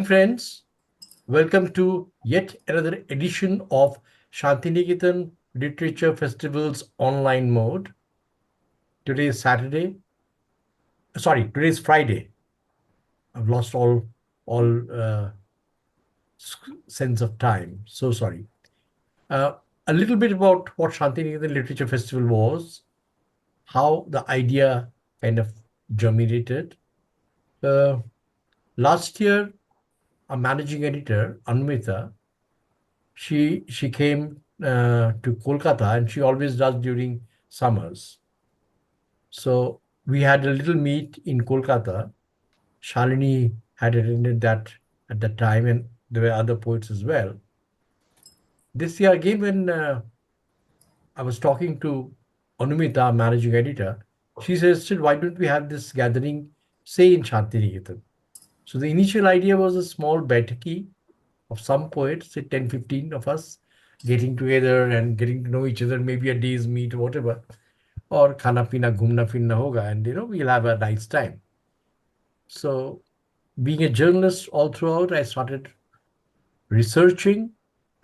morning, friends. Welcome to yet another edition of Shantiniketan Literature Festival's online mode. Today is Saturday. Today is Friday. I've lost all sense of time. So sorry. Uh, a little bit about what Shantiniketan Literature Festival was, how the idea kind of germinated. Uh, Last year, a managing editor, Anmita, she came to Kolkata, and she always does during summers. So we had a little meet in Kolkata. Shalini had attended that at that time, and there were other poets as well. This year again, when I was talking to Anumita, managing editor, she suggested, why don't we have this gathering, say, in Shantiniketan? So the initial idea was a small baitaki of some poets, say 10, 15 of us, getting together and getting to know each other, maybe a day's meet or whatever, or khana pina, ghumna finna hoga, and we'll have a nice time. So, being a journalist all throughout, I started researching,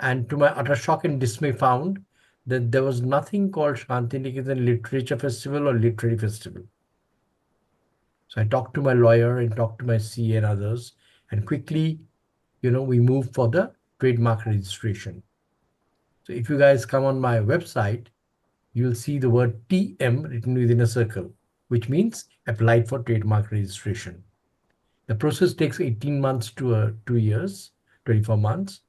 and to my utter shock and dismay, found that there was nothing called Shantiniketan Literature Festival or Literary Festival. So I talked to my lawyer and talked to my CA and others, and quickly, we moved for the trademark registration. So if you guys come on my website, you'll see the word TM written within a circle, which means applied for trademark registration. The process takes 18 months to 2 years, 24 months.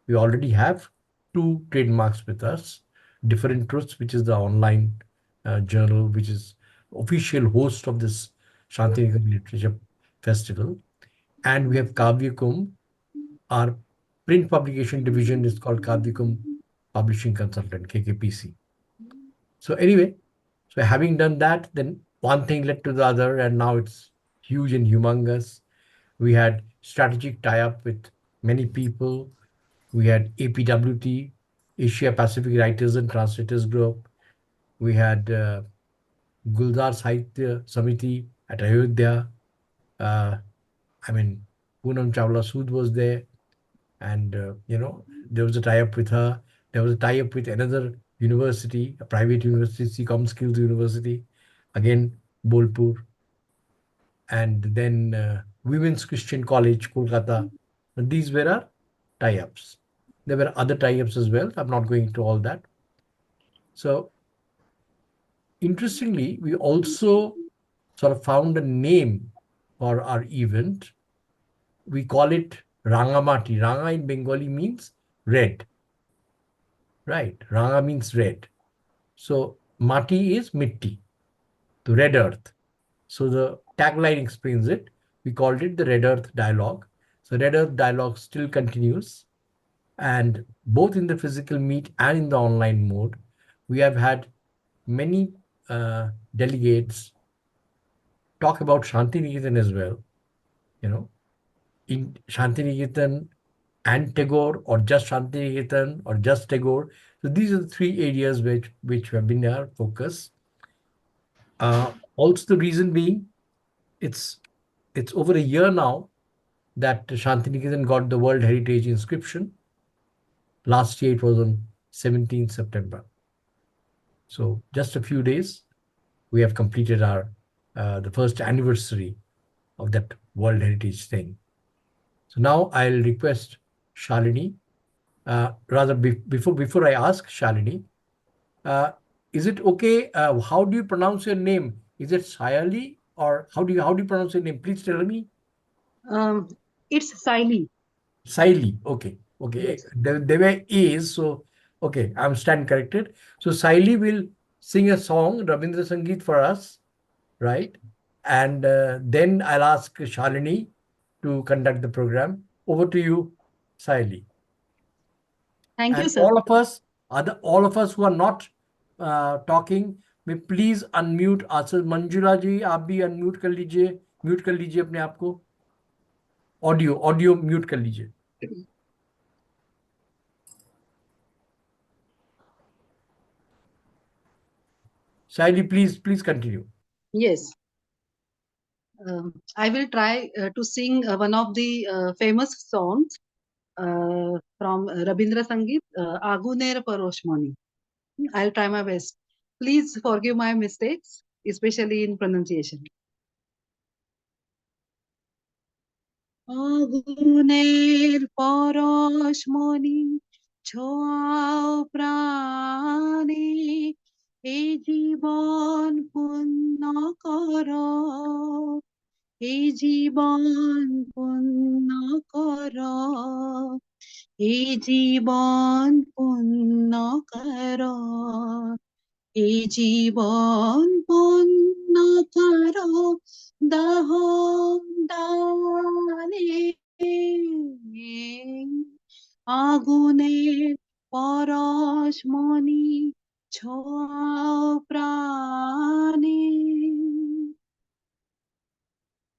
We already have two trademarks with us. Different Truths, which is the online journal, which is official host of this Shantiniketan Literature Festival. And we have Kavyakum. Our print publication division is called Kavyakum Publishing Consultant, KKPC. So anyway, so having done that, then one thing led to the other, and now it's huge and humongous. We had strategic tie-up with many people. We had APWT, Asia Pacific Writers and Translators Group. We had Guldar Sahitya Samiti at Ayodhya. Uh, I mean, Poonam Chawla Sood was there, and there was a tie-up with her. There was a tie-up with another university, a private university, Com Skills University, again Bolpur, and then Women's Christian College, Kolkata. And these were our tie-ups. There were other tie-ups as well. I'm not going into all that. So interestingly, we also sort of found a name for our event. We call it Rangamati. Ranga in Bengali means red. Right. Ranga means red. So Mati is Mitti, the red earth. So the tagline explains it. We called it the Red Earth Dialogue. So Red Earth Dialogue still continues. And both in the physical meet and in the online mode, we have had many delegates talk about Shantiniketan as well. In Shantiniketan and Tagore, or just Shantiniketan, or just Tagore. So these are the three areas which have been our focus. Also, the reason being, it's over a year now that Shantiniketan got the World Heritage inscription. Last year it was on 17th September. So just a few days, we have completed our the first anniversary of that World Heritage thing. So now I'll request Shalini. Before I ask Shalini, uh, is it okay? How do you pronounce your name? Is it Sayali, or how do you pronounce your name? Please tell me. Um, it's Siley. Saili. Okay. Okay. Yes. There were A's. So, okay. I'm stand corrected. So, Saili will sing a song, Rabindra Sangeet, for us, right? And then I'll ask Shalini to conduct the program. Over to you, Saili. Thank you, And sir. all of us who are not talking, may please unmute ourselves. Manjula ji, आप भी unmute कर लीजिए, mute कर लीजिए अपने आप को. Audio mute कर लीजिए. Saili, please continue. Yes. I will try to sing one of the famous songs from Rabindra Sangeet, Aguner Paroshmani. I'll try my best. Please forgive my mistakes, especially in pronunciation. আগুনের পরশমণি ছোঁয়াও প্রাণে এই জীবন পূর্ণ কর এই জীবন পূর্ণ কর এই জীবন পূর্ণ কর এই জীবন পূর্ণ করো দাহ দানে আগুনের পরশমণি ছোঁয়াও প্রাণে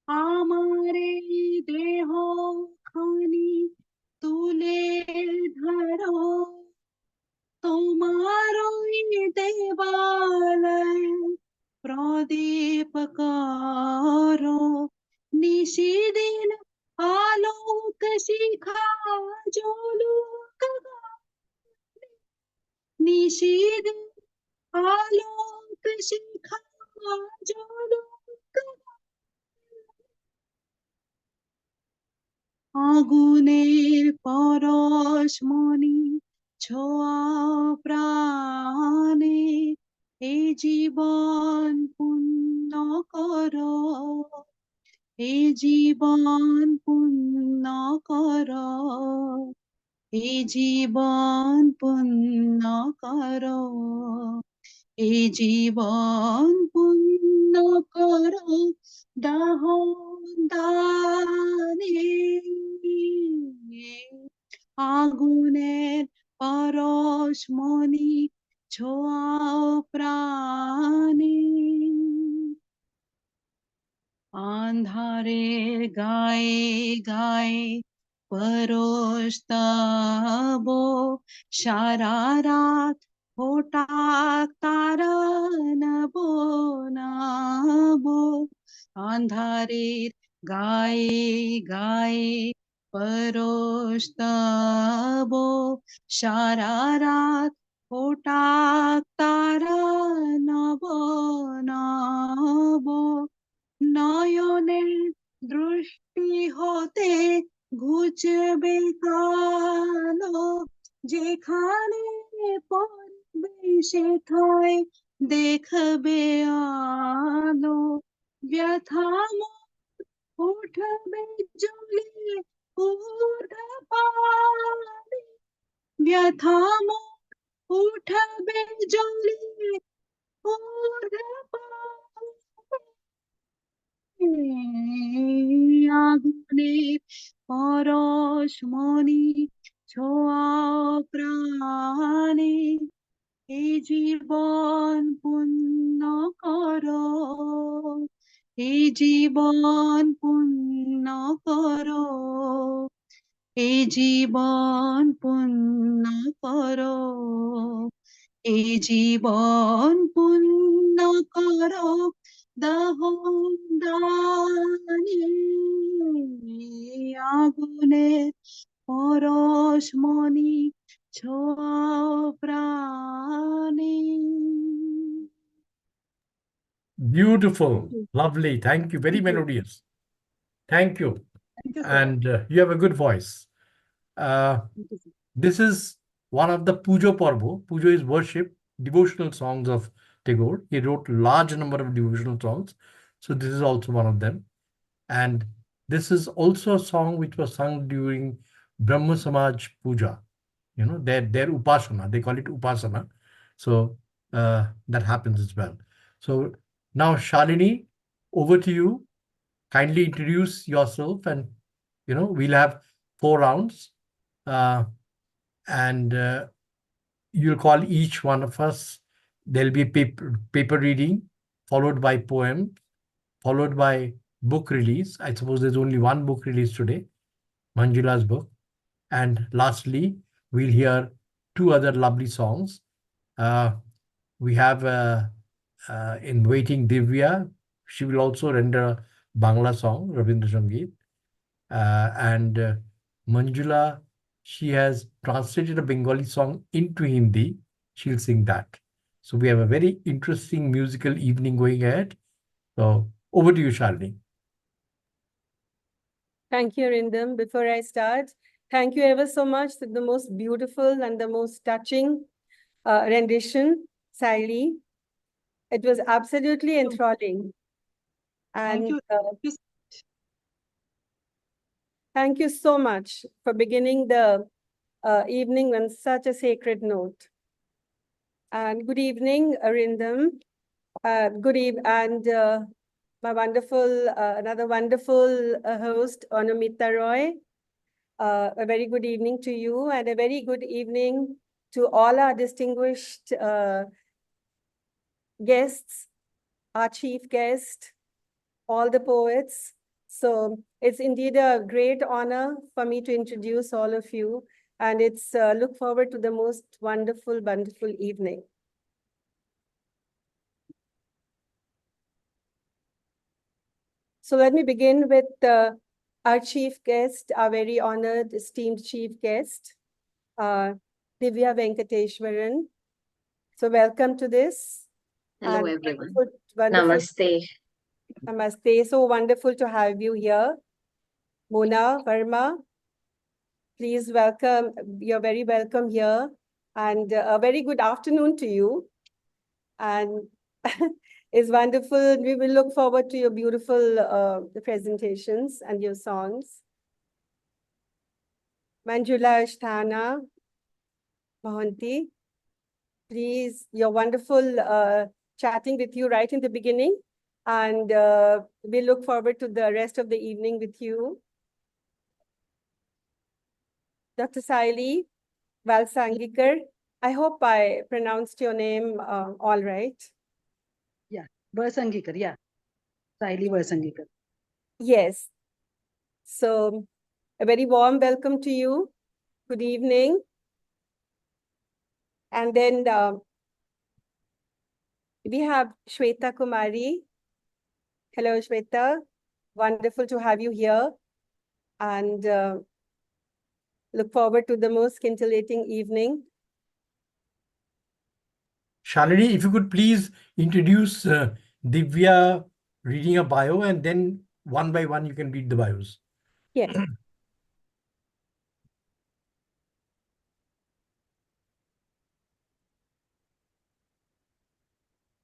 আমারে দেহ খানি তুলে ধরো তোমার ওই দেবালয় প্রদীপ করো নিশিদিন আলোক শিখা জ্বলুক নিশিদিন আলোক শিখা জ্বলুক আগুনের পরশমণি ছোঁয়া প্রাণে এই জীবন পূর্ণ করো এই জীবন পূর্ণ করো এই জীবন পূর্ণ করো এই জীবন পূর্ণ করো দাহ দানে আগুনের পরশমণি ছোঁয়াও প্রাণে আন্ধারের গায়ে গায়ে পরশতব সারা রাত হঠাৎ তারা নব নব আন্ধারের গায়ে গায়ে পরশতব সারা রাত হঠাৎ তারা নব নব নয়নের দৃষ্টি হতে ঘুচবে কালো যেখানে পড়বে সেথায় দেখবে আলো ব্যথা উঠবে জ্বলে উঠ পারে ব্যথা উঠবে জ্বলে উঠ আগুনের পরশমণি ছোঁয়া প্রাণে এই জীবন পূর্ণ করো এই জীবন পূর্ণ করো এই জীবন পূর্ণ করো এই জীবন পূর্ণ করো দহন দানে আগুনের পরশমণি ছোঁয়াও প্রাণে Beautiful, lovely. Thank you. Very Thank you. melodious. Thank you. Thank you, sir. And you have a good voice. Uh, Thank you, sir. this is one of the Pujo Parvo. Pujo is worship, devotional songs of Tagore. He wrote large number of devotional songs. So this is also one of them. And this is also a song which was sung during Brahma Samaj Puja. You know, their Upasana. They call it Upasana. So that happens as well. So now, Shalini, over to you. Kindly introduce yourself, and we'll have 4 rounds, uh, and you'll call each one of us. There'll be paper reading, followed by poem, followed by book release. I suppose there's only one book release today, Manjula's book, and lastly, we'll hear two other lovely songs. Uh, we have in waiting Divya. She will also render Bangla song, Rabindra Sangeet. And Manjula, she has translated a Bengali song into Hindi. She'll sing that. So we have a very interesting musical evening going ahead. So over to you, Shalini. Thank you, Rindam. Before I start, thank you ever so much for the most beautiful and the most touching rendition, Saili. It was absolutely enthralling. Thank And you. Thank you. thank you so much for beginning the evening on such a sacred note. And good evening, Arindam. Good evening, and my wonderful, another wonderful host, Anumita Roy. A very good evening to you, and a very good evening to all our distinguished guests, our chief guest, all the poets. So it's indeed a great honor for me to introduce all of you, and it's look forward to the most wonderful, wonderful evening. So let me begin with our chief guest, our very honored, esteemed chief guest, uh, Divya Venkateshwaran. So welcome to this. Hello, And everyone. wonderful, Namaste. Namaste. So wonderful to have you here. Mona Verma, please welcome. You're very welcome here. And a very good afternoon to you. And it's wonderful. We will look forward to your beautiful presentations and your songs. Manjula Ashtana Mohanty, please, you're wonderful chatting with you right in the beginning. And we look forward to the rest of the evening with you. Dr. Saili Valsangikar, I hope I pronounced your name all right. Yeah, Varsangikar. Yeah, Saili Varsangikar. Yes. So a very warm welcome to you. Good evening. And then we have Shweta Kumari. Hello, Shweta. Wonderful to have you here. And look forward to the most scintillating evening. Shalini, if you could please introduce Divya reading a bio, and then one by one you can read the bios. Yes.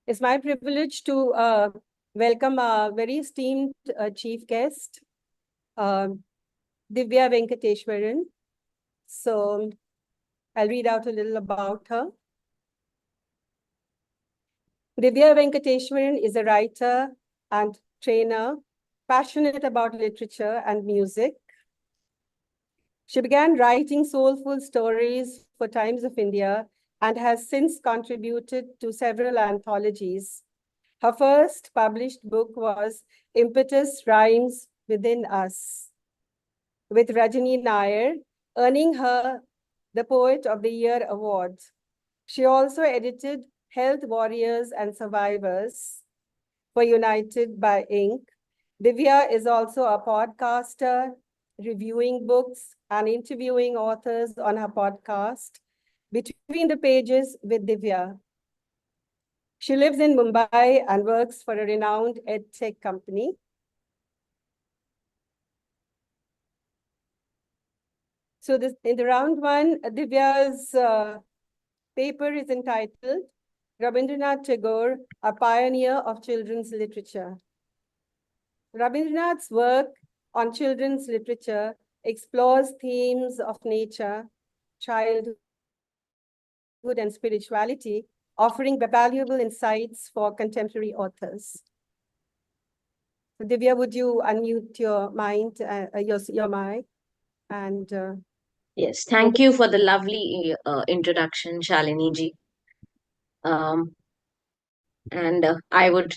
It's my privilege to welcome a very esteemed chief guest, Divya Venkateshwaran. So I'll read out a little about her. Divya Venkateshwaran is a writer and trainer, passionate about literature and music. She began writing soulful stories for Times of India and has since contributed to several anthologies. Her first published book was Impetus Rhymes Within Us, with Rajani Nair, earning her the Poet of the Year award. She also edited Health Warriors and Survivors for United by Ink. Divya is also a podcaster, reviewing books and interviewing authors on her podcast, Between the Pages with Divya. She lives in Mumbai and works for a renowned edtech company. So this, in the round one, Divya's paper is entitled Rabindranath Tagore, a Pioneer of Children's Literature. Rabindranath's work on children's literature explores themes of nature, childhood, and spirituality, offering valuable insights for contemporary authors. So Divya, would you unmute your mind, your mic, and Yes, thank you for the lovely introduction, Shalini ji. And I would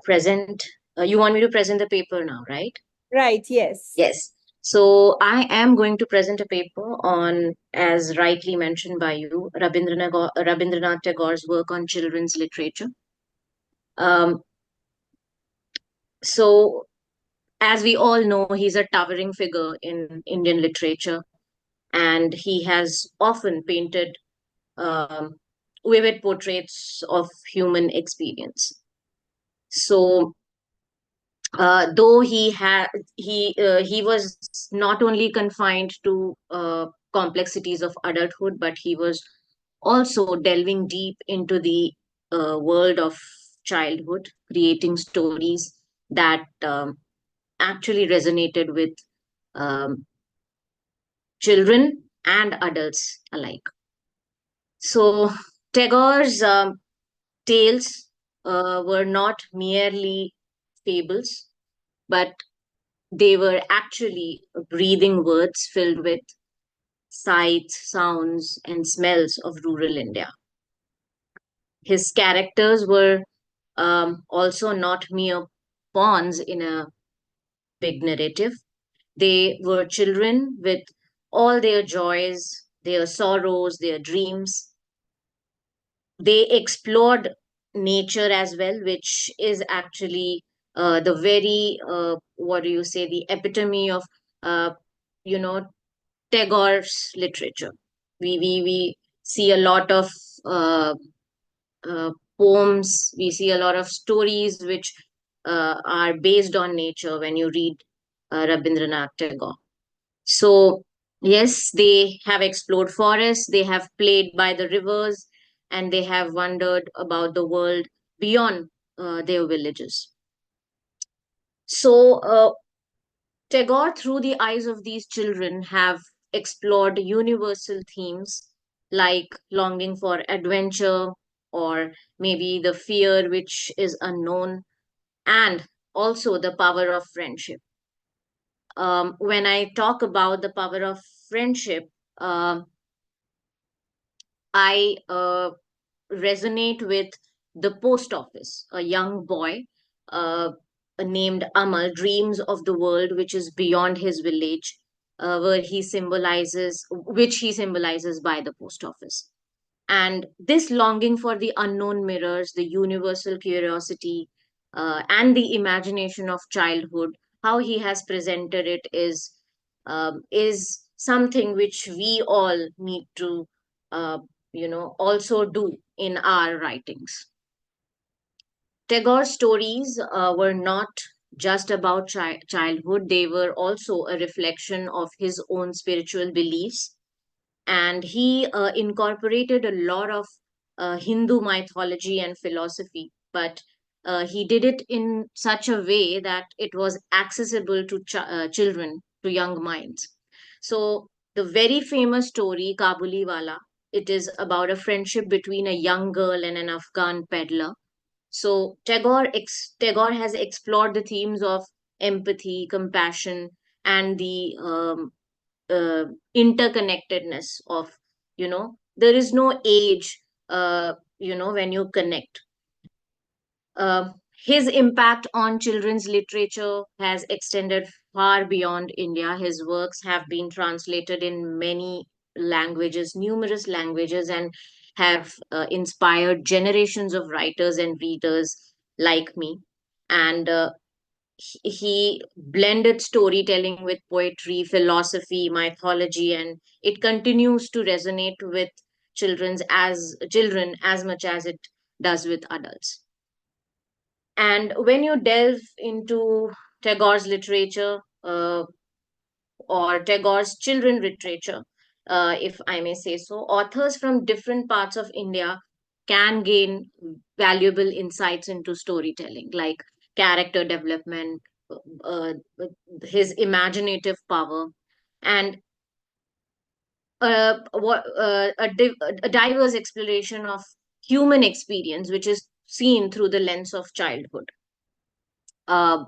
present, you want me to present the paper now, right? right, yes. Yes. So I am going to present a paper on, as rightly mentioned by you, Rabindranath Tagore's work on children's literature. So As we all know, he's a towering figure in Indian literature, and he has often painted um, vivid portraits of human experience. So, though he was not only confined to complexities of adulthood, but he was also delving deep into the world of childhood, creating stories that actually resonated with um, children and adults alike. So Tagore's tales were not merely fables, but they were actually breathing words filled with sights, sounds, and smells of rural India. His characters were also not mere pawns in a big narrative. They were children with all their joys, their sorrows, their dreams. They explored nature as well, which is actually the very, what do you say, the epitome of, uh, you know, Tagore's literature. We see a lot of uh, poems, we see a lot of stories which are based on nature when you read Rabindranath Tagore. So, yes, they have explored forests, they have played by the rivers, and they have wondered about the world beyond their villages. So, Tagore, through the eyes of these children, have explored universal themes like longing for adventure, or maybe the fear which is unknown, and also the power of friendship. When I talk about the power of friendship, um, I resonate with the post office. A young boy uh, named Amal dreams of the world which is beyond his village, which he symbolizes by the post office. And this longing for the unknown mirrors the universal curiosity and the imagination of childhood. How he has presented it is something which we all need to uh, also do in our writings. Tagore's stories were not just about childhood, they were also a reflection of his own spiritual beliefs, and he incorporated a lot of Hindu mythology and philosophy, but he did it in such a way that it was accessible to children, to young minds. So, the very famous story, Kabuliwala, it is about a friendship between a young girl and an Afghan peddler. So, Tagore has explored the themes of empathy, compassion, and the uh, interconnectedness of, there is no age when you connect. uh, his impact on children's literature has extended far beyond India. His works have been translated in many languages, numerous languages, and have inspired generations of writers and readers like me. And he blended storytelling with poetry, philosophy, mythology, and it continues to resonate with children as much as it does with adults. And when you delve into Tagore's literature, or Tagore's children literature, if I may say so, authors from different parts of India can gain valuable insights into storytelling, like character development, uh, his imaginative power, and a diverse exploration of human experience, which is seen through the lens of childhood. Uh,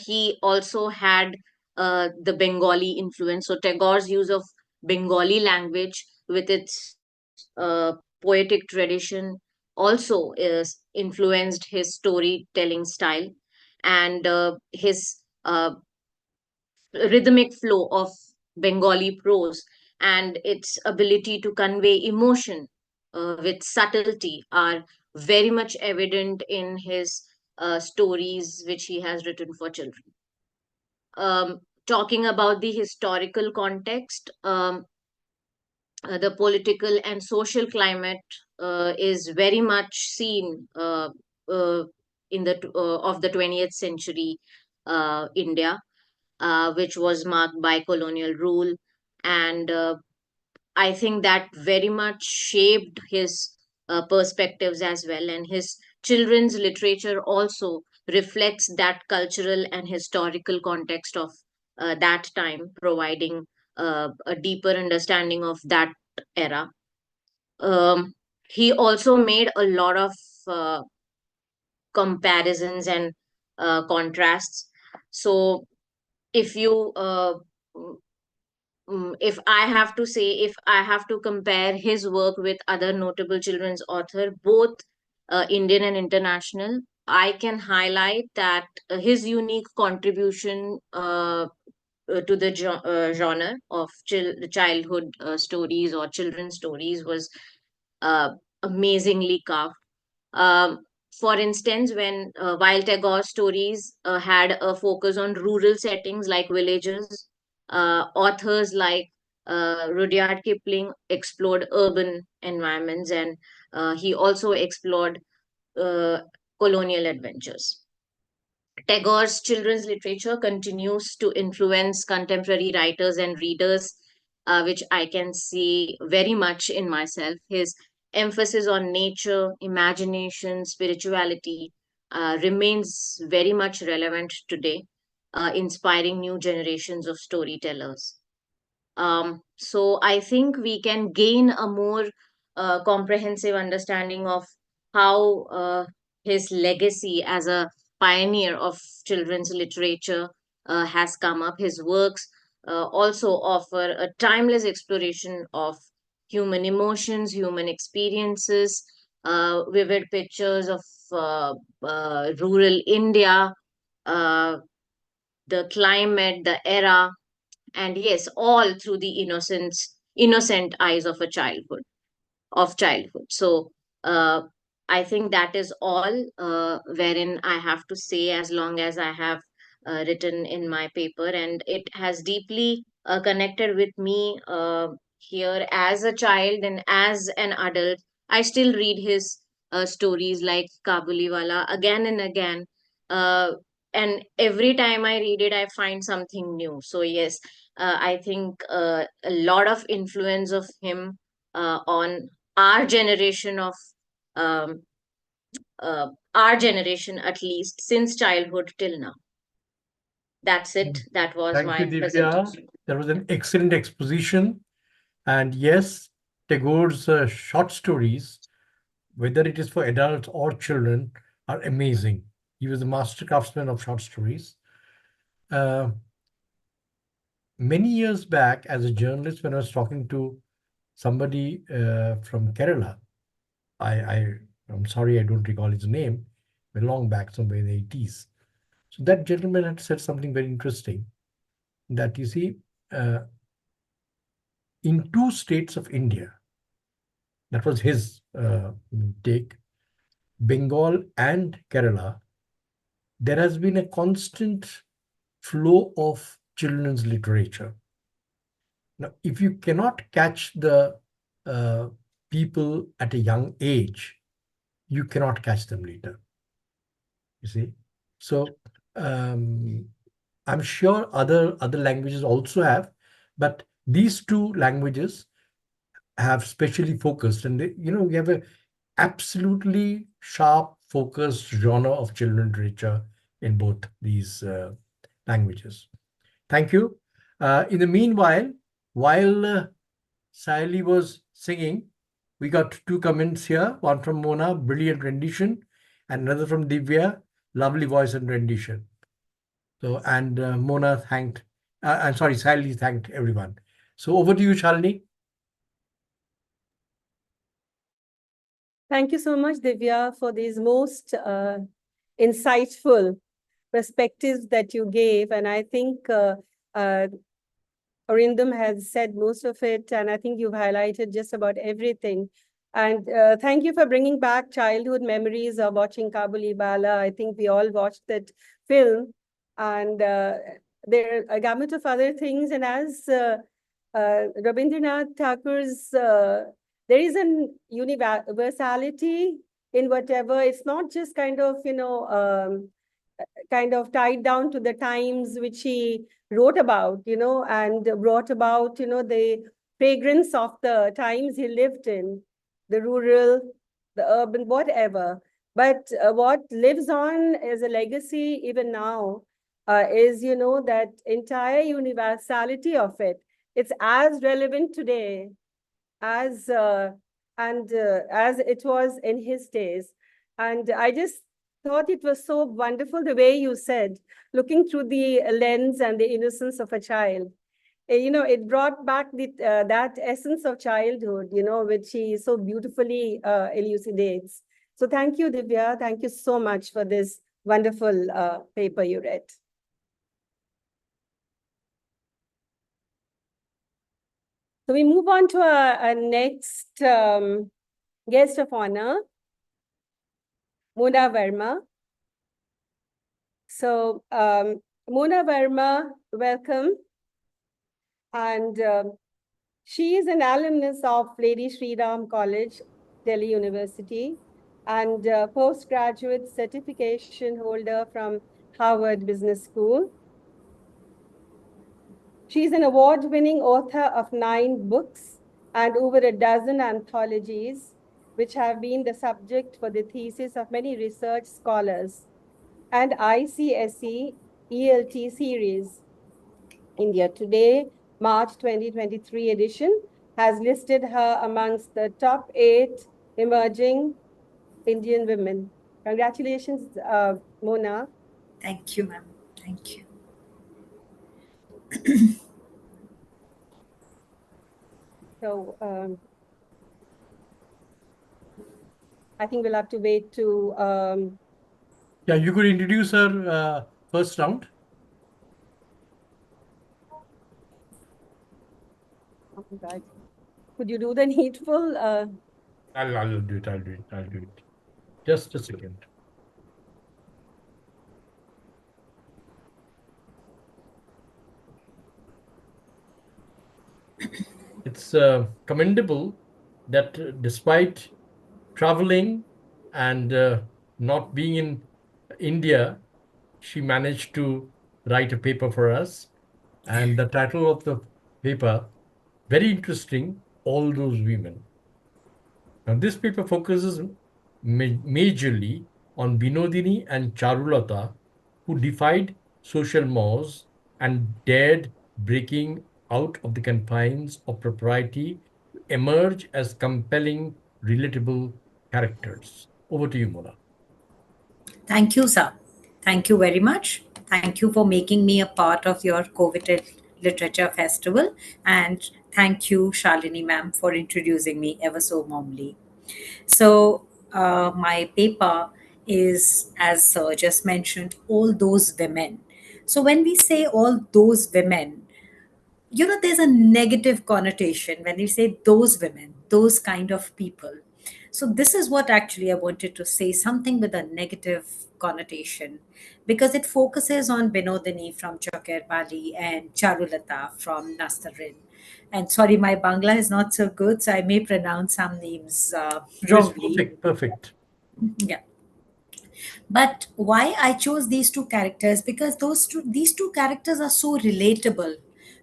he also had the Bengali influence. So Tagore's use of Bengali language with its poetic tradition also is influenced his storytelling style, and his rhythmic flow of Bengali prose and its ability to convey emotion with subtlety are very much evident in his stories which he has written for children. Talking about the historical context, the political and social climate is very much seen uh, in the of the 20th century India, which was marked by colonial rule, and I think that very much shaped his perspectives as well. And his children's literature also reflects that cultural and historical context of that time, providing a deeper understanding of that era. Um, he also made a lot of uh, comparisons and contrasts. So, if you if I have to say, if I have to compare his work with other notable children's author, both Indian and international, I can highlight that his unique contribution to the genre of childhood stories or children's stories was uh, amazingly carved. Um, for instance, while Tagore's stories had a focus on rural settings like villages, authors like Rudyard Kipling explored urban environments, and he also explored uh, colonial adventures. Tagore's children's literature continues to influence contemporary writers and readers, which I can see very much in myself. His emphasis on nature, imagination, spirituality remains very much relevant today, inspiring new generations of storytellers. So I think we can gain a more comprehensive understanding of how his legacy as a pioneer of children's literature has come up. His works also offer a timeless exploration of human emotions, human experiences, vivid pictures of rural India, uh, the climate, the era, and yes, all through the innocent eyes of a childhood. So I think that is all wherein I have to say, as long as I have written in my paper, and it has deeply connected with me here as a child and as an adult. I still read his stories like Kabuliwala again and again, uh, and every time I read it I find something new. So yes, I think a lot of influence of him on our generation of um, our generation, at least since childhood till now. That's it. That was Thank you, my Divya. presentation. That was an excellent exposition. And yes, Tagore's short stories, whether it is for adults or children, are amazing. He was a master craftsman of short stories. Uh, Many years back, as a journalist, when I was talking to somebody from Kerala, I'm sorry, I don't recall his name, but long back, somewhere in the 80s. So that gentleman had said something very interesting, that you see, uh, in two states of India, that was his take, Bengal and Kerala, there has been a constant flow of children's literature. Now, if you cannot catch the uh, people at a young age, you cannot catch them later. You see, so um, I'm sure other languages also have, but these two languages have specially focused, and we have a absolutely sharp, focused genre of children literature in both these languages. Thank you. In the meanwhile, while Saili was singing, we got two comments here. One from Mona, brilliant rendition, and another from Divya, lovely voice and rendition. So, and Mona thanked, I'm sorry, Saili thanked everyone. So over to you, Shalini. Thank you so much, Divya, for these most insightful perspectives that you gave. And I think Arindam has said most of it, and I think you've highlighted just about everything And thank you for bringing back childhood memories of watching Kabuli Bala. I think we all watched that film. And there are a gamut of other things. And as Rabindranath Tagore's, there is an universality in whatever. It's not just kind of, kind of tied down to the times which he wrote about, and brought about, the fragrance of the times he lived in, the rural, the urban, whatever. But what lives on as a legacy even now is, that entire universality of it. It's as relevant today as as it was in his days. And I just thought it was so wonderful the way you said, looking through the lens and the innocence of a child. It brought back that essence of childhood, which he so beautifully elucidates. So thank you, Divya. Thank you so much for this wonderful paper you read. So we move on to our next guest of honor, Mona Verma. So Mona Verma, welcome. And she is an alumnus of Lady Shri Ram College, Delhi University, and postgraduate certification holder from Harvard Business School. She's an award-winning author of 9 books and over a dozen anthologies, which have been the subject for the thesis of many research scholars, and ICSE ELT series. India Today, March 2023 edition has listed her amongst the top 8 emerging Indian women. Congratulations, Mona. Thank you, ma'am. Thank you. So I think we'll have to wait to... Yeah, you could introduce her first round. Right. Could you do the needful? I'll do it. Just a second. It's commendable that despite traveling and not being in India, she managed to write a paper for us. And the title of the paper, very interesting, All Those Women. Now, this paper focuses majorly on Binodini and Charulata, who defied social mores and dared breaking out of the confines of propriety to emerge as compelling, relatable characters. Over to you, Mona. Thank you, sir. Thank you very much. Thank you for making me a part of your coveted literature festival. And thank you, Shalini ma'am, for introducing me ever so warmly. So, my paper is, as sir just mentioned, all those women. So, when we say all those women, there's a negative connotation when you say those women, those kind of people. So this is what actually I wanted to say, something with a negative connotation, because it focuses on Binodini from Chokir Bali and Charulata from Nastarin. And sorry, my Bangla is not so good, so I may pronounce some names It's wrongly. perfect. Yeah. But why I chose these two characters, because these two characters are so relatable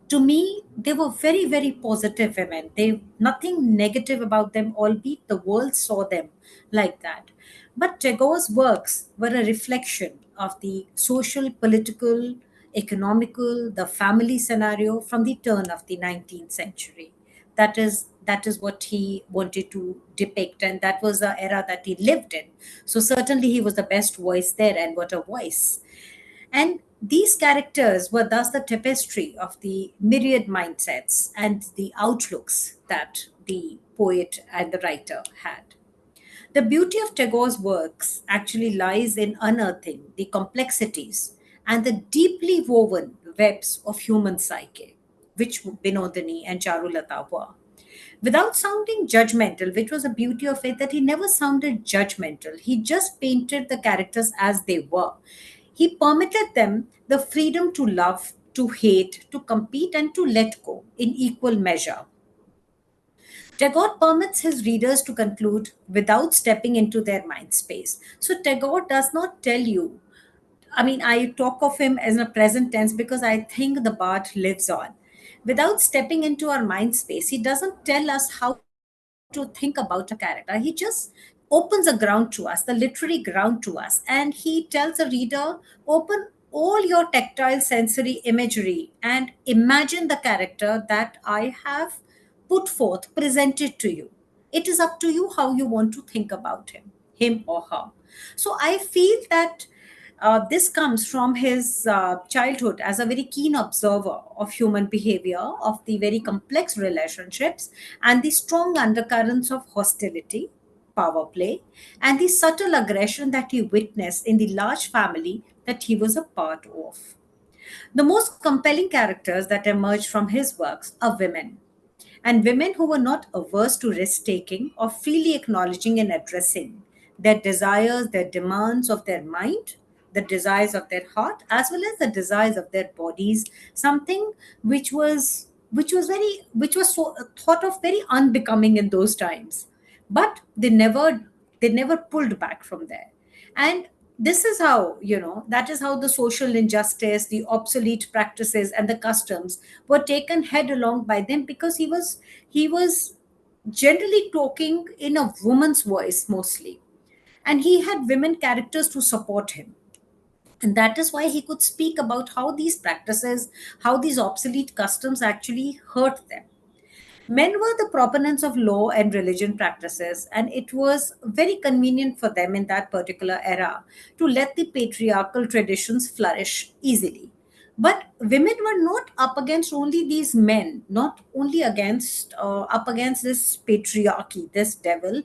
to me. They were very, very positive women. They nothing negative about them, albeit the world saw them like that. But Tagore's works were a reflection of the social, political, economical, the family scenario from the turn of the 19th century. That is what he wanted to depict, and that was the era that he lived in. So certainly he was the best voice there, and what a voice. And these characters were thus the tapestry of the myriad mindsets and the outlooks that the poet and the writer had. The beauty of Tagore's works actually lies in unearthing the complexities and the deeply woven webs of human psyche, which Binodini and Charulata were. without sounding judgmental, which was the beauty of it, that he never sounded judgmental. He just painted the characters as they were. He permitted them the freedom to love, to hate, to compete, and to let go in equal measure. Tagore permits his readers to conclude without stepping into their mind space. So Tagore does not tell you, I mean, I talk of him as a present tense because I think the Bard lives on. Without stepping into our mind space, he doesn't tell us how to think about a character. He just opens a ground to us, the literary ground to us, and he tells the reader, open all your tactile sensory imagery and imagine the character that I have put forth, presented to you. It is up to you how you want to think about him or her. So I feel that this comes from his childhood as a very keen observer of human behavior, of the very complex relationships, and the strong undercurrents of hostility, power play, and the subtle aggression that he witnessed in the large family that he was a part of. The most compelling characters that emerged from his works are women, and women who were not averse to risk taking or freely acknowledging and addressing their desires, their demands of their mind, the desires of their heart, as well as the desires of their bodies, something which was so, thought of very unbecoming in those times. But they never pulled back from there. And this is how, that is how the social injustice, the obsolete practices, and the customs were taken headlong by them, because he was generally talking in a woman's voice mostly, and he had women characters to support him. And that is why he could speak about how these practices, how these obsolete customs actually hurt them. Men were the proponents of law and religion practices, and it was very convenient for them in that particular era to let the patriarchal traditions flourish easily. But women were not up against only these men, not only up against this patriarchy, this devil.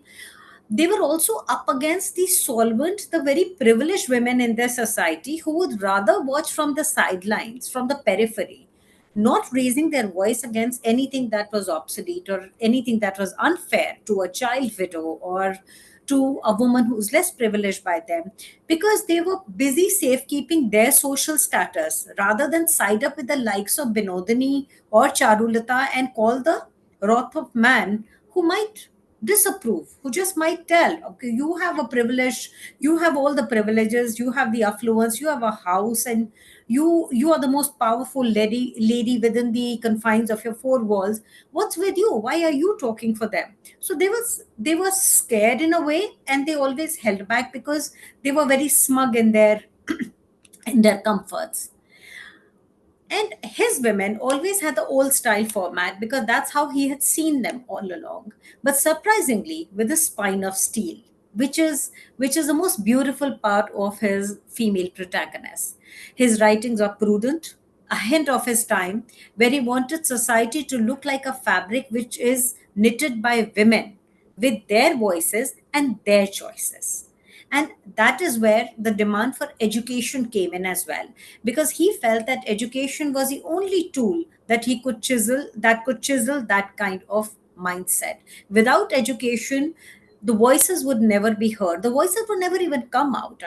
They were also up against the solvent, the very privileged women in their society who would rather watch from the sidelines, from the periphery, not raising their voice against anything that was obsolete or anything that was unfair to a child widow or to a woman who's less privileged by them, because they were busy safekeeping their social status rather than side up with the likes of Binodini or Charulata and call the wrath of man who might disapprove, who just might tell, okay, you have a privilege, you have all the privileges, you have the affluence, you have a house, and you are the most powerful lady within the confines of your four walls. What's with you? Why are you talking for them? So they were scared in a way, and they always held back because they were very smug in their in their comforts. And his women always had the old style format because that's how he had seen them all along. But surprisingly, with a spine of steel, which is the most beautiful part of his female protagonist. His writings are prudent, a hint of his time, where he wanted society to look like a fabric which is knitted by women with their voices and their choices. And that is where the demand for education came in as well, because he felt that education was the only tool that he could chisel that kind of mindset. Without education, the voices would never be heard, the voices would never even come out.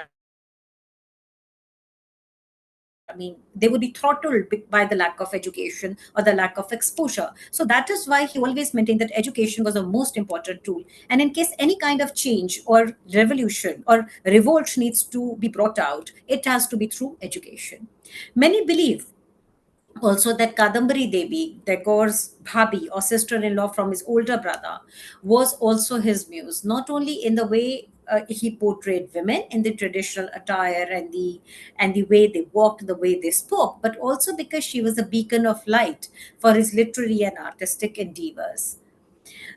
I mean, they would be throttled by the lack of education or the lack of exposure. So that is why he always maintained that education was the most important tool. And in case any kind of change or revolution or revolt needs to be brought out, it has to be through education. Many believe also that Kadambari Devi, Tagore's bhabi or sister-in-law from his older brother, was also his muse, not only in the way he portrayed women in the traditional attire and the way they walked, the way they spoke, but also because she was a beacon of light for his literary and artistic endeavors.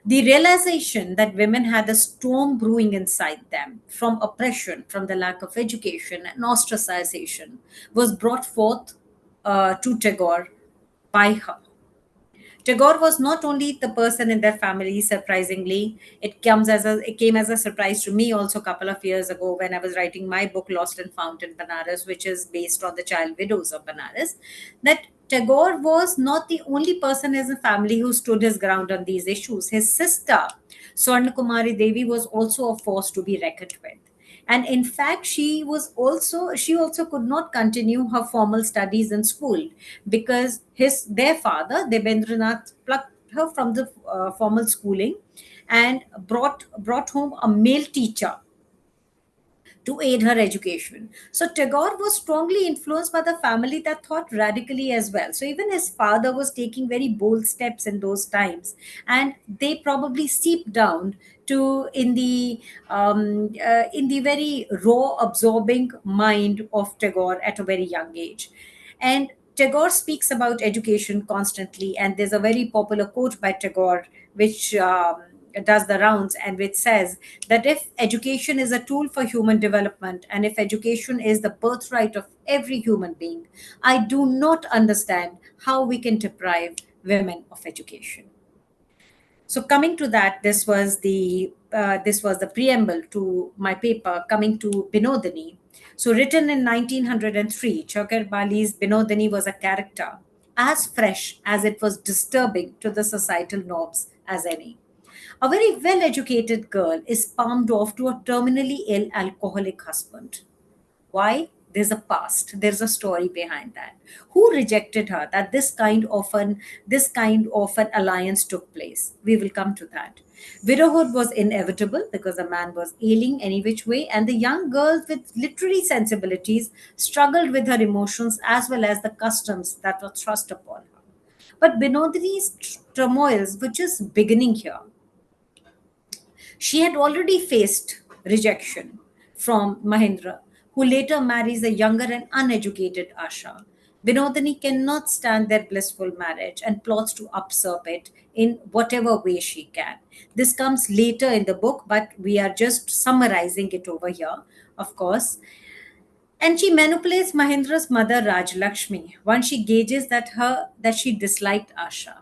The realization that women had a storm brewing inside them from oppression, from the lack of education and ostracization, was brought forth to Tagore by her. Tagore was not only the person in their family, surprisingly, it came as a surprise to me also a couple of years ago when I was writing my book Lost and Found in Banaras, which is based on the child widows of Banaras, that Tagore was not the only person in his family who stood his ground on these issues. His sister, Swarna Kumari Devi, was also a force to be reckoned with. And in fact, she also could not continue her formal studies in school because his their father Debendranath plucked her from the formal schooling and brought home a male teacher to aid her education. So Tagore was strongly influenced by the family that thought radically as well. So even his father was taking very bold steps in those times, and they probably seeped down to in the very raw, absorbing mind of Tagore at a very young age. And Tagore speaks about education constantly, and there's a very popular quote by Tagore which does the rounds and which says that if education is a tool for human development and if education is the birthright of every human being, I do not understand how we can deprive women of education. So coming to that, this was the preamble to my paper coming to Binodini. So written in 1903, Chokar Bali's Binodini was a character as fresh as it was disturbing to the societal norms as any. A very well educated girl is palmed off to a terminally ill alcoholic husband. Why? There's a past. There's a story behind that. Who rejected her? That this kind of an alliance took place. We will come to that. Widowhood was inevitable because the man was ailing any which way, and the young girl with literary sensibilities struggled with her emotions as well as the customs that were thrust upon her. But Binodini's turmoils were just beginning here. She had already faced rejection from Mahendra, who later marries a younger and uneducated Asha. Binodini cannot stand their blissful marriage and plots to usurp it in whatever way she can. This comes later in the book, but we are just summarizing it over here, of course. And she manipulates Mahendra's mother Rajlakshmi once she gauges that she disliked Asha.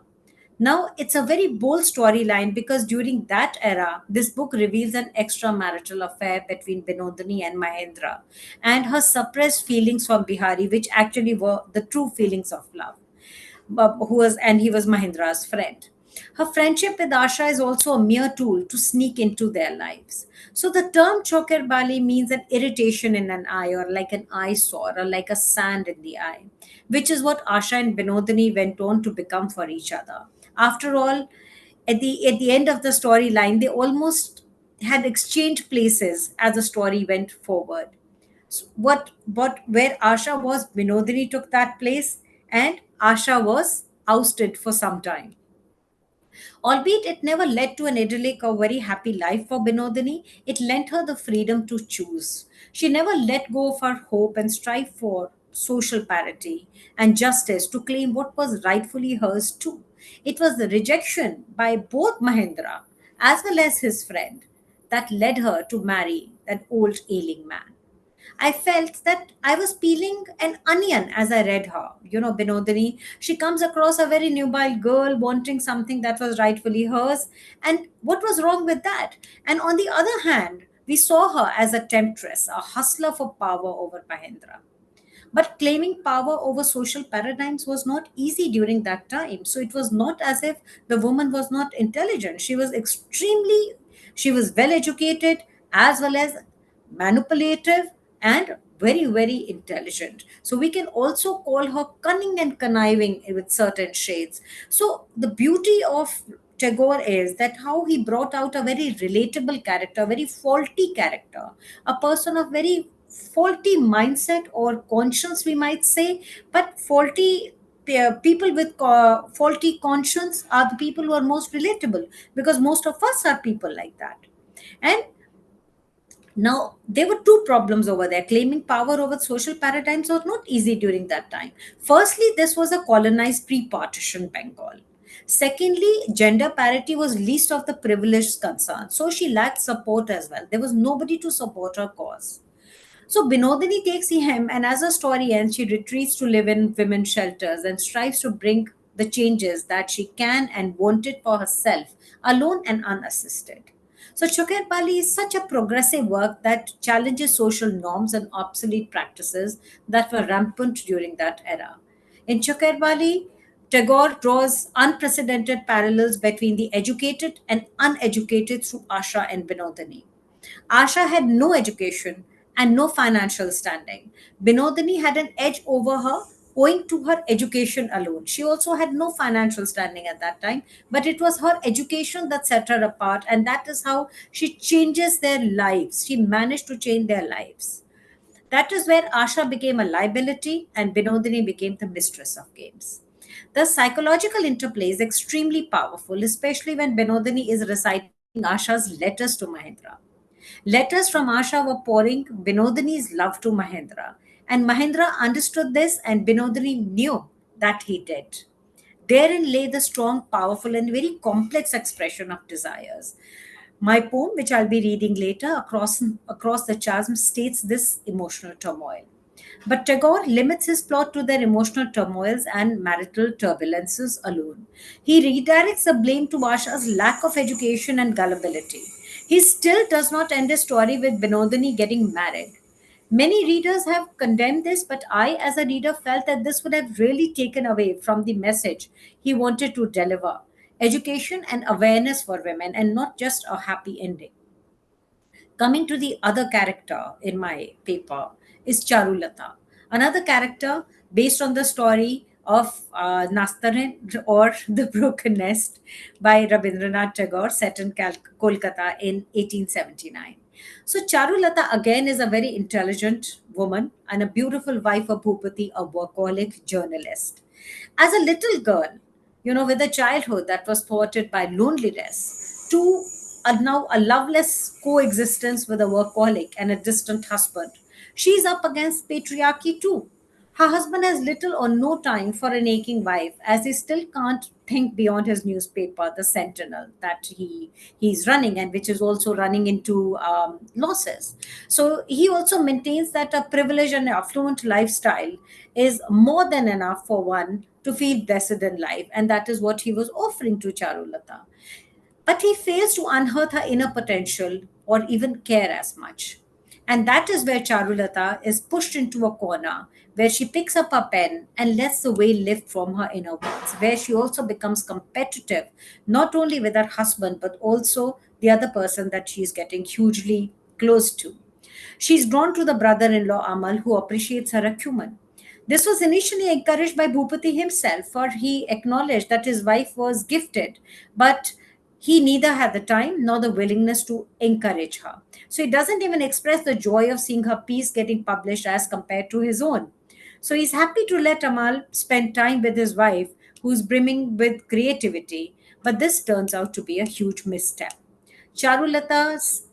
Now, it's a very bold storyline because during that era, this book reveals an extramarital affair between Binodini and Mahendra and her suppressed feelings for Bihari, which actually were the true feelings of love. He was Mahendra's friend. Her friendship with Asha is also a mere tool to sneak into their lives. So the term choker bali means an irritation in an eye or like an eyesore or like a sand in the eye, which is what Asha and Binodini went on to become for each other. After all, at the end of the storyline, they almost had exchanged places as the story went forward. What where Asha was, Binodini took that place, and Asha was ousted for some time. Albeit it never led to an idyllic or very happy life for Binodini, it lent her the freedom to choose. She never let go of her hope and strive for social parity and justice to claim what was rightfully hers too. It was the rejection by both Mahendra as well as his friend that led her to marry that old ailing man. I felt that I was peeling an onion as I read her. You know, Binodini, she comes across a very nubile girl wanting something that was rightfully hers. And what was wrong with that? And on the other hand, we saw her as a temptress, a hustler for power over Mahendra. But claiming power over social paradigms was not easy during that time. So it was not as if the woman was not intelligent. She was well educated as well as manipulative and very, very intelligent. So we can also call her cunning and conniving with certain shades. So the beauty of Tagore is that how he brought out a very relatable character, very faulty character, a person of very faulty mindset or conscience, we might say, but people with faulty conscience are the people who are most relatable because most of us are people like that. And now, there were two problems over there. Claiming power over social paradigms was not easy during that time. Firstly, this was a colonized pre partition Bengal. Secondly, gender parity was least of the privileged concerns. So she lacked support as well. There was nobody to support her cause. So Binodini takes him, and as her story ends, she retreats to live in women's shelters and strives to bring the changes that she can and wanted for herself, alone and unassisted. So Chokher Bali is such a progressive work that challenges social norms and obsolete practices that were rampant during that era. In Chokher Bali, Tagore draws unprecedented parallels between the educated and uneducated through Asha and Binodani. Asha had no education and no financial standing. Binodini had an edge over her owing to her education alone. She also had no financial standing at that time, but it was her education that set her apart, and that is how she changes their lives. She managed to change their lives. That is where Asha became a liability and Binodini became the mistress of games. The psychological interplay is extremely powerful, especially when Binodini is reciting Asha's letters to Mahendra. Letters from Asha were pouring Binodini's love to Mahendra, and Mahendra understood this, and Binodini knew that he did. Therein lay the strong, powerful, and very complex expression of desires. My poem, which I'll be reading later, Across the Chasm, states this emotional turmoil. But Tagore limits his plot to their emotional turmoils and marital turbulences alone. He redirects the blame to Asha's lack of education and gullibility. He still does not end his story with Binodini getting married. Many readers have condemned this, but I, as a reader, felt that this would have really taken away from the message he wanted to deliver: education and awareness for women, and not just a happy ending. Coming to the other character in my paper is Charulata, another character based on the story of Nastarin or The Broken Nest by Rabindranath Tagore, set in Kolkata in 1879. So Charulata again is a very intelligent woman and a beautiful wife of Bhupati, a workaholic journalist. As a little girl, with a childhood that was thwarted by loneliness, to now a loveless coexistence with a workaholic and a distant husband, she's up against patriarchy too. Her husband has little or no time for an aching wife, as he still can't think beyond his newspaper, The Sentinel, that he's running, and which is also running into losses. So he also maintains that a privileged and affluent lifestyle is more than enough for one to feel blessed in life, and that is what he was offering to Charulata. But he fails to unearth her inner potential or even care as much. And that is where Charulata is pushed into a corner where she picks up a pen and lets the veil lift from her inner worlds, where she also becomes competitive, not only with her husband, but also the other person that she is getting hugely close to. She's drawn to the brother in law Amal, who appreciates her acumen. This was initially encouraged by Bhupati himself, for he acknowledged that his wife was gifted, but he neither had the time nor the willingness to encourage her. So he doesn't even express the joy of seeing her piece getting published as compared to his own. So he's happy to let Amal spend time with his wife, who's brimming with creativity, but this turns out to be a huge misstep. Charulata's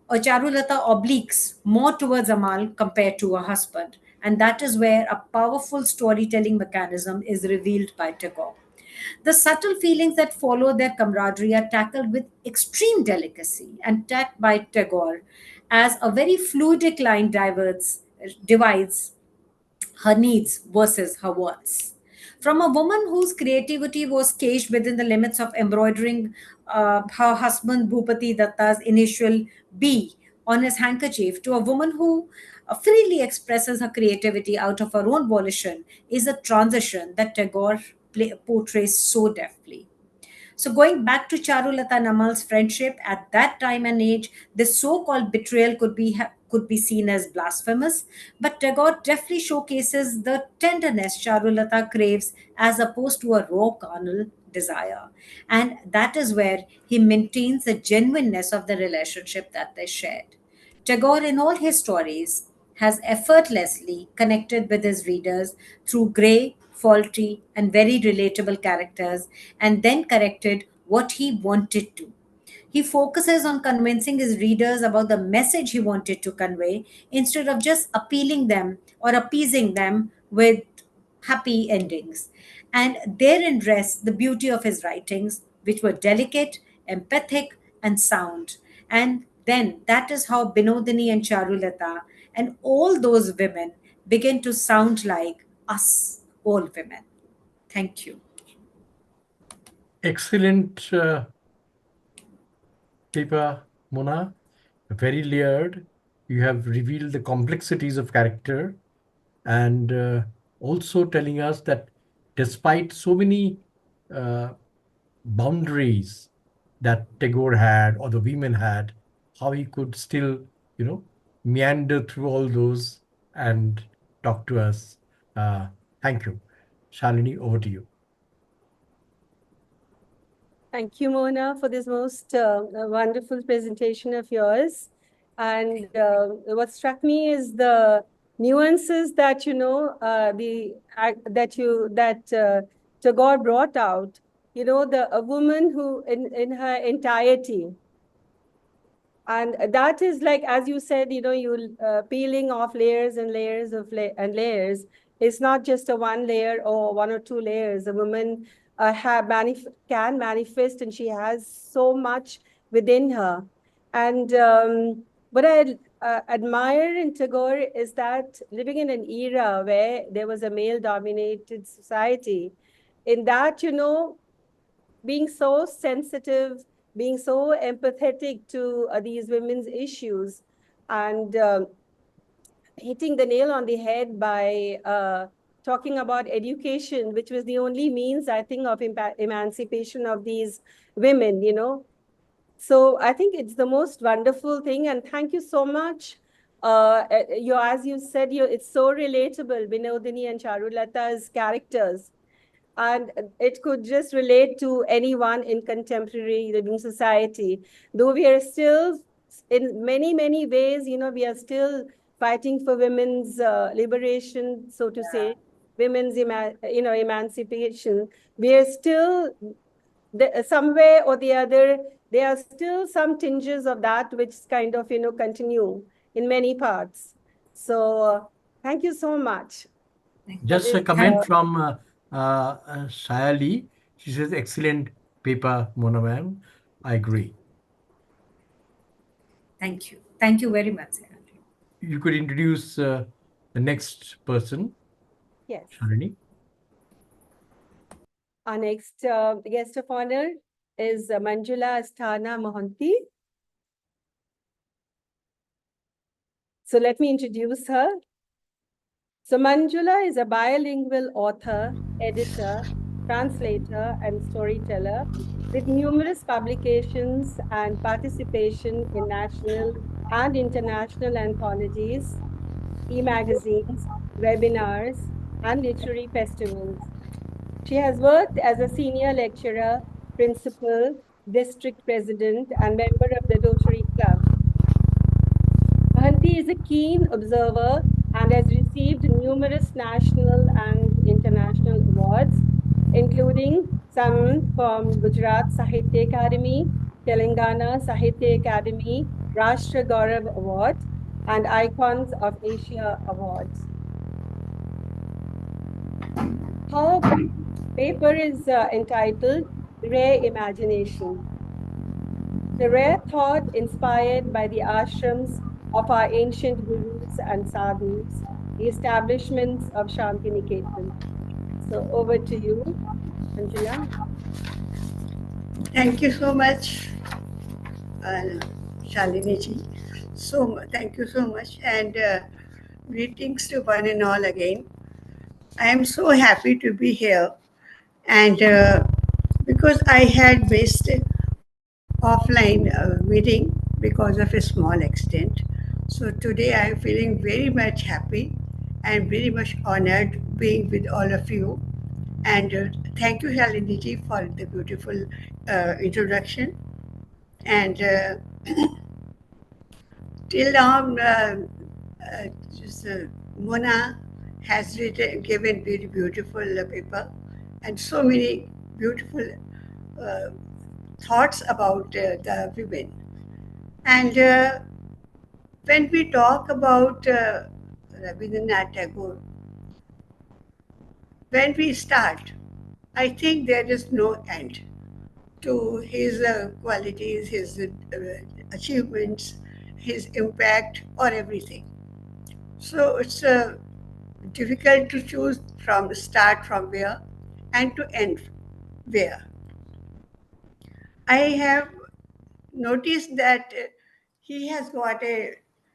Charulata obliques more towards Amal compared to her husband, and that is where a powerful storytelling mechanism is revealed by Tagore. The subtle feelings that follow their camaraderie are tackled with extreme delicacy and tact by Tagore as a very fluidic line divides her needs versus her wants. From a woman whose creativity was caged within the limits of embroidering her husband Bhupati Datta's initial B on his handkerchief, to a woman who freely expresses her creativity out of her own volition, is a transition that Tagore portrays so deftly. So, going back to Charulata and Amal's friendship, at that time and age, this so-called betrayal could be seen as blasphemous, but Tagore deftly showcases the tenderness Charulata craves as opposed to a raw carnal desire, and that is where he maintains the genuineness of the relationship that they shared. Tagore, in all his stories, has effortlessly connected with his readers through grey, faulty, and very relatable characters, and then corrected what he wanted to. He focuses on convincing his readers about the message he wanted to convey instead of just appealing them or appeasing them with happy endings. And therein rests the beauty of his writings, which were delicate, empathic, and sound. And then that is how Binodini and Charulata and all those women begin to sound like us, all women. Thank you. Excellent paper, Mona. Very layered. You have revealed the complexities of character and also telling us that despite so many uh, boundaries that Tagore had or the women had, how he could still, meander through all those and talk to us. Uh, Thank you. Shalini, over to you. Thank you, Mona, for this most wonderful presentation of yours. And what struck me is the nuances that Tagore brought out. A woman who, in her entirety, and that is like, as you said, you peeling off layers and layers and layers. It's not just a one layer or one or two layers. A woman can manifest, and she has so much within her. And what I admire in Tagore is that living in an era where there was a male-dominated society, in that, being so sensitive, being so empathetic to these women's issues, and hitting the nail on the head by talking about education, which was the only means, I think, of emancipation of these women. So I think it's the most wonderful thing, and thank you so much. As you said, it's so relatable, Vinodini and Charulata's characters. And it could just relate to anyone in contemporary living society. Though we are still, in many, many ways, we are still fighting for women's liberation, so to say, women's emancipation. We are still, some way or the other, there are still some tinges of that which kind of, continue in many parts. So thank you so much for Just a this. comment from Shayali. She says, excellent paper, Mona ma'am. I agree. Thank you. Thank you very much, Sarah. You could introduce the next person, Yes. Shalini. Our next guest of honor is Manjula Asthana Mohanty. So let me introduce her. So Manjula is a bilingual author, editor, translator, and storyteller with numerous publications and participation in national and international anthologies, e-magazines, webinars, and literary festivals. She has worked as a senior lecturer, principal, district president, and member of the Rotary Club. Bhanti is a keen observer and has received numerous national and international awards, including some from Gujarat Sahitya Academy, Telangana Sahitya Academy, Rashtra Gaurav Award, and Icons of Asia Awards. Her paper is entitled Rare Imagination. The rare thought inspired by the ashrams of our ancient gurus and sadhus, the establishments of Shantiniketan. So over to you, Angela. Thank you so much, Shalini ji. Thank you so much, and greetings to one and all again. I am so happy to be here, and because I had missed offline meeting because of a small accident. So today I am feeling very much happy and very much honored being with all of you. And thank you, Shalini ji, for the beautiful introduction. And till now, just, Mona has given very beautiful paper and so many beautiful uh, thoughts about the women. And when we talk about Rabindranath Tagore, when we start, I think there is no end to his qualities, his achievements, his impact, or everything. So it's difficult to choose from start from where and to end where. I have noticed that he has got a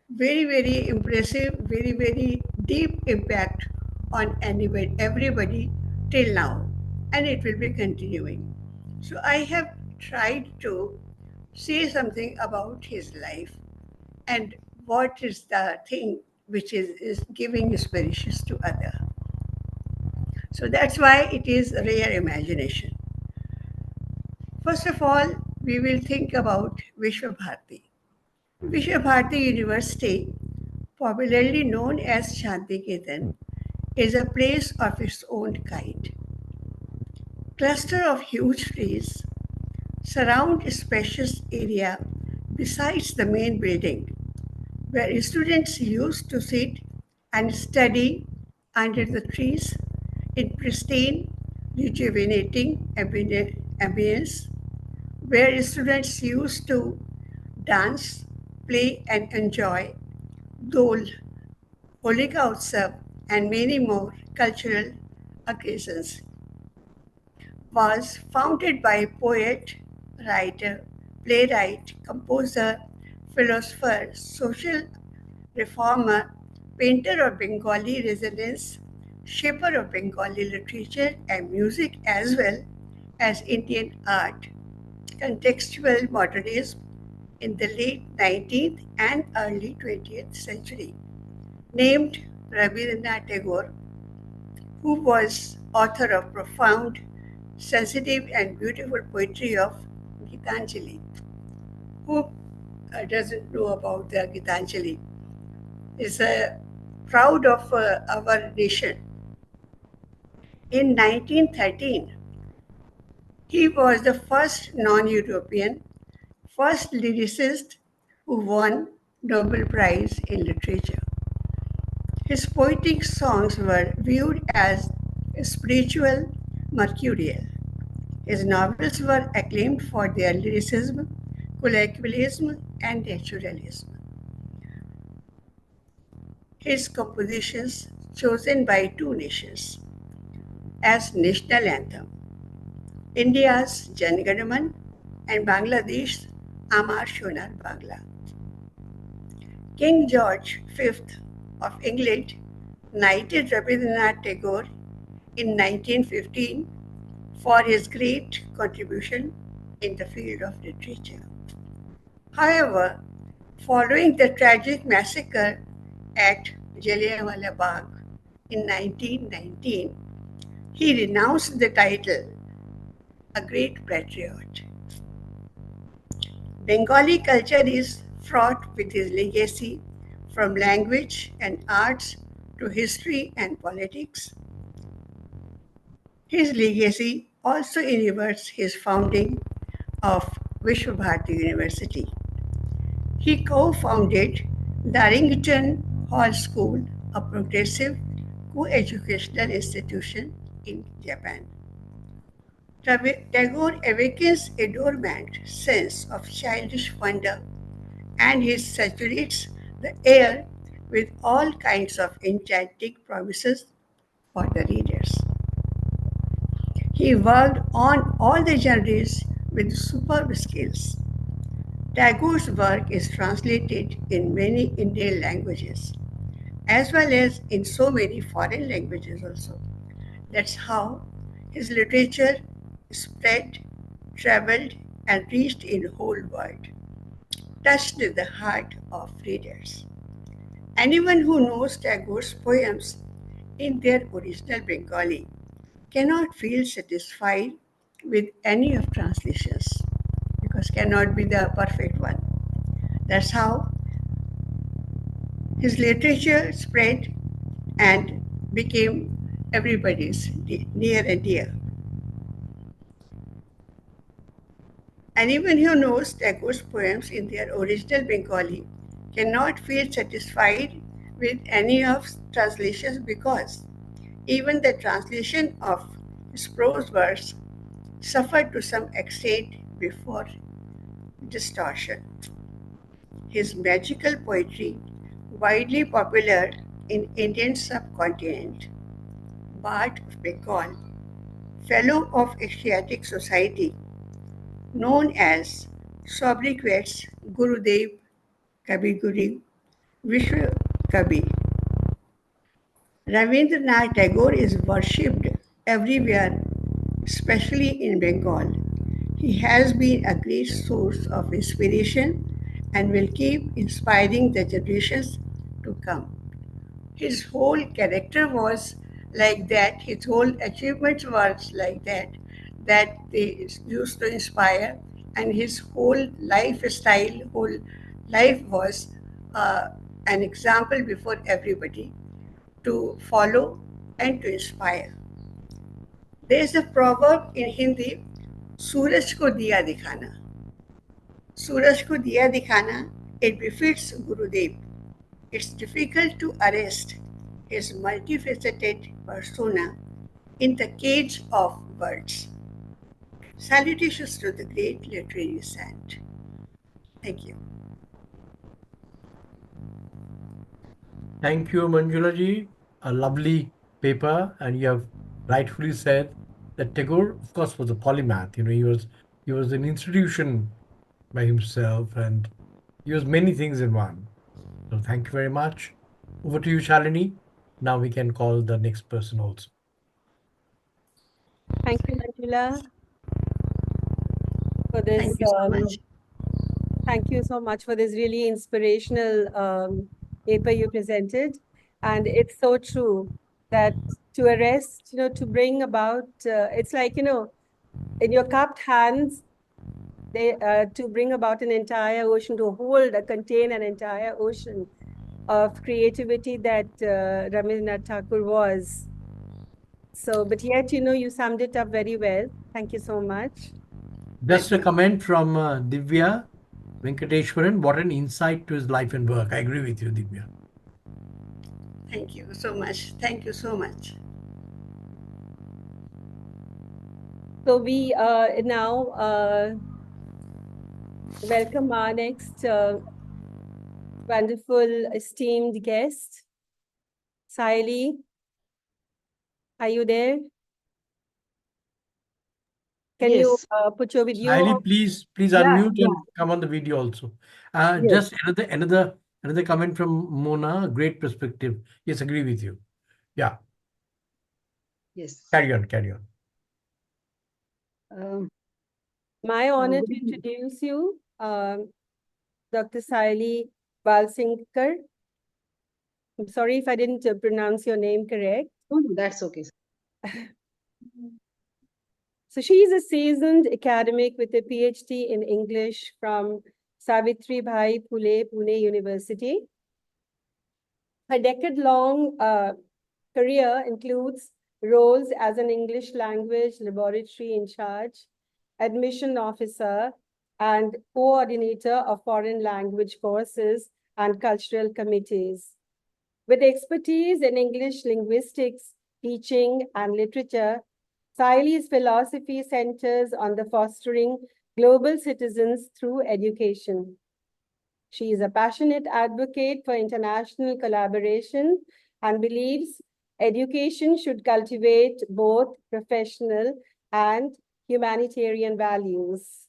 very, very impressive, very, very deep impact on everybody till now, and it will be continuing. So I have tried to say something about his life and what is the thing which is giving inspirations to other. So that's why it is rare imagination. First of all, we will think about Vishwabharati. Vishwabharati University, popularly known as Shantiniketan, is a place of its own kind. Cluster of huge trees surround a spacious area besides the main building, where students used to sit and study under the trees in pristine, rejuvenating ambience, where students used to dance, play, and enjoy Dol, Holika Utsav, and many more cultural occasions, was founded by poet, writer, playwright, composer, philosopher, social reformer, painter of Bengali resonance, shaper of Bengali literature and music as well as Indian art, contextual modernism in the late 19th and early 20th century, named Rabindranath Tagore, who was author of profound, sensitive, and beautiful poetry of Gitanjali. Who doesn't know about the Gitanjali? Is proud of our nation. In 1913, he was the first non European, first lyricist who won Nobel Prize in Literature. His poetic songs were viewed as spiritual, mercurial. His novels were acclaimed for their lyricism, colloquialism, and naturalism. His compositions, chosen by two nations as national anthem, India's Jan Gan Man and Bangladesh's Amar Shonar Bangla. King George V of England knighted Rabindranath Tagore in 1915 for his great contribution in the field of literature. However, following the tragic massacre at Jallianwala Bagh in 1919, he renounced the title a great patriot. Bengali culture is fraught with his legacy from language and arts to history and politics. His legacy also involves his founding of Vishwabharati University. He co-founded Darrington Hall School, a progressive co-educational institution in Japan. Tagore awakens a dormant sense of childish wonder and he saturates the air with all kinds of enchanting promises for the readers. He worked on all the genres with superb skills. Tagore's work is translated in many Indian languages as well as in so many foreign languages also. That's how his literature spread, traveled, and reached in the whole world, touched the heart of readers. Anyone who knows Tagore's poems in their original Bengali cannot feel satisfied with any of translations because cannot be the perfect one. That's how his literature spread and became everybody's near and dear. Anyone who knows Tagore's poems in their original Bengali cannot feel satisfied with any of translations because even the translation of his prose verse suffered to some extent before distortion. His magical poetry, widely popular in Indian subcontinent, Bard of Bengal, Fellow of Asiatic Society, known as sobriquets Gurudev, Kabir Guru, Vishwa Kabir. Rabindranath Tagore is worshipped everywhere, especially in Bengal. He has been a great source of inspiration and will keep inspiring the generations to come. His whole character was like that, his whole achievements was like that, that they used to inspire, and his whole lifestyle, whole life was uh, an example before everybody to follow and to inspire. There is a proverb in Hindi, सूरज को दिया दिखाना. सूरज को दिया दिखाना, it befits Gurudev. It's difficult to arrest his multifaceted persona in the cage of words. Salutations to the great literary saint. Thank you. Thank you, Manjula ji. A lovely paper, and you have rightfully said that Tagore, of course, was a polymath. He was an institution by himself, and he was many things in one. So thank you very much. Over to you, Shalini. Now we can call the next person also. Thank you, Manjula, for this. Thank you so much. Thank you so much for this really inspirational paper you presented. And it's so true that to arrest, to bring about, it's like, in your cupped hands, to bring about an entire ocean, to contain an entire ocean of creativity that Rabindranath Tagore was. So, but yet, you summed it up very well. Thank you so much. Just a comment from Divya Venkateshwaran. What an insight to his life and work. I agree with you, Divya. Thank you so much. Thank you so much. So we now welcome our next wonderful esteemed guest, Saili. Are you there? Can you Yes. put your video Saili, on? please Yeah, unmute yeah. and come on the video also. Yes. Just another comment from Mona. Great perspective. Yes, agree with you. Yeah, Yes. carry on, carry on. Um, My honor good to evening. introduce you, Dr. Saili Balsinkar. I'm sorry if I didn't pronounce your name correct. No, no, that's okay. So she is a seasoned academic with a PhD in English from Savitri Bhai Phule Pune University. Her decade-long career includes roles as an English language laboratory in charge, admission officer, and coordinator of foreign language courses and cultural committees. With expertise in English linguistics, teaching, and literature, Saili's philosophy centers on the fostering global citizens through education. She is a passionate advocate for international collaboration and believes education should cultivate both professional and humanitarian values.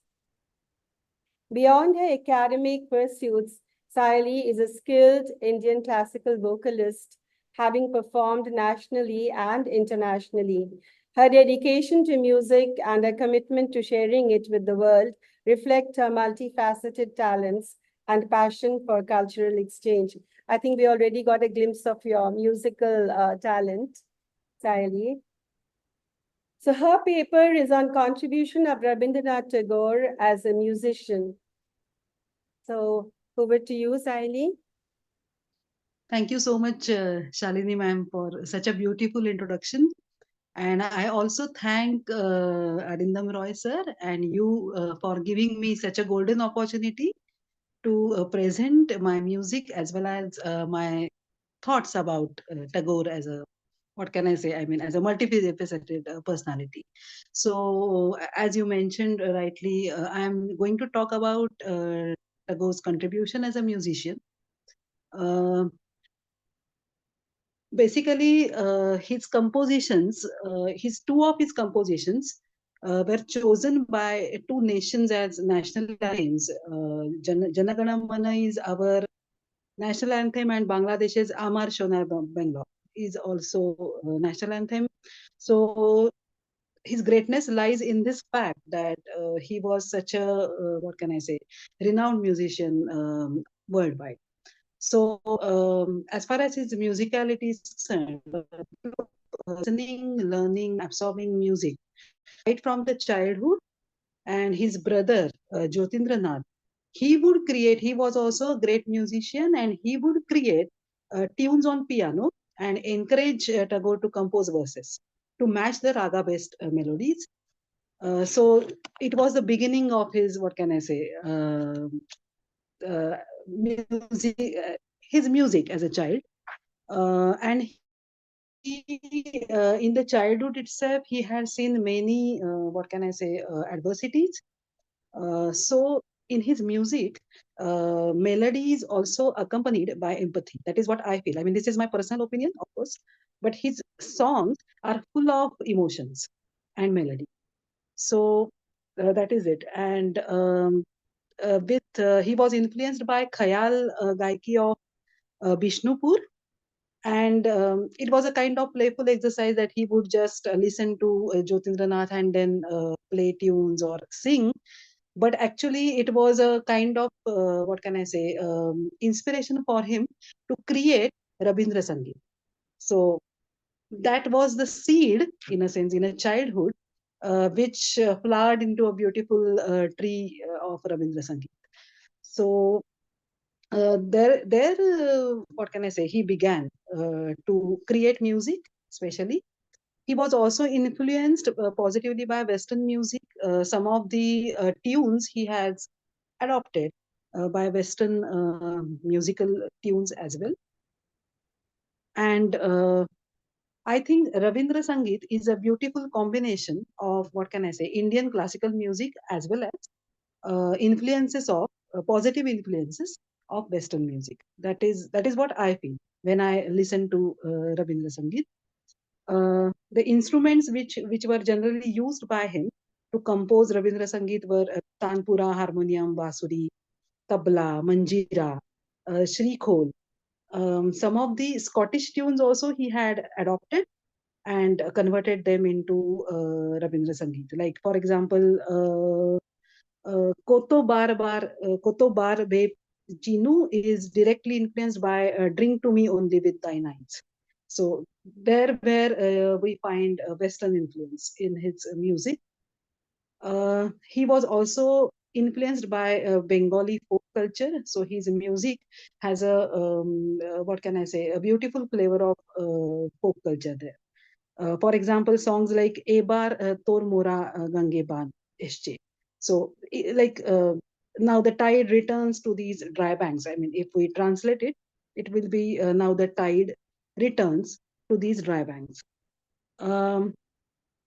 Beyond her academic pursuits, Saili is a skilled Indian classical vocalist, having performed nationally and internationally. Her dedication to music and her commitment to sharing it with the world reflect her multifaceted talents and passion for cultural exchange. I think we already got a glimpse of your musical talent, Saili. So her paper is on contribution of Rabindranath Tagore as a musician. So over to you, Saili. Thank you so much, Shalini ma'am, for such a beautiful introduction. And I also thank Arindam Roy sir and you for giving me such a golden opportunity to present my music as well as my thoughts about Tagore as a, what can I say? I mean, as a multifaceted personality. So, as you mentioned rightly, I'm going to talk about Tagore's contribution as a musician. Uh, Basically, his compositions, his two of his compositions, were chosen by two nations as national anthems. Jana Gana Mana is our national anthem, and Bangladesh is Amar Shonar Bangla is also national anthem. So his greatness lies in this fact that he was such a what can I say, renowned musician worldwide. So as far as his musicality is concerned, listening, learning, absorbing music right from the childhood, and his brother Jyotindranath, he would create. He was also a great musician, and he would create tunes on piano and encourage Tagore to compose verses to match the raga-based melodies. So it was the beginning of his, what can I say, music, his music as a child. And he, in the childhood itself, he had seen many, what can I say, adversities. So in his music, melody is also accompanied by empathy. That is what I feel. I mean, this is my personal opinion, of course, but his songs are full of emotions and melody. So that is it. And he was influenced by Khayal Gaiki of Bishnupur, and it was a kind of playful exercise that he would just listen to Jyotindranath and then play tunes or sing. But actually, it was a kind of what can I say, inspiration for him to create Rabindra Sangeet. So that was the seed, in a sense, in a childhood, which flowered into a beautiful tree of Rabindra Sangeet. So what can I say? He began to create music, especially. He was also influenced positively by Western music. Some of the tunes he has adopted by Western musical tunes as well. And I think Ravindra Sangeet is a beautiful combination of, what can I say, Indian classical music as well as influences of positive influences of Western music. That is what I feel when I listen to Ravindra Sangeet. The instruments which were generally used by him to compose Ravindra Sangeet were tanpura, harmonium, basuri, tabla, manjira, shrikhol. Some of the Scottish tunes also he had adopted and converted them into Rabindra Sangeet. Like, for example, Koto Bar Bar, Koto Bar Be Chinu is directly influenced by Drink to Me Only with Thine Eyes. So there where we find Western influence in his music. He was also influenced by Bengali folk culture. So his music has a, what can I say, a beautiful flavor of folk culture there. For example, songs like Ebar Tor Mora Gange Ban Esche. So, like now the tide returns to these dry banks. I mean, if we translate it, it will be now the tide returns to these dry banks.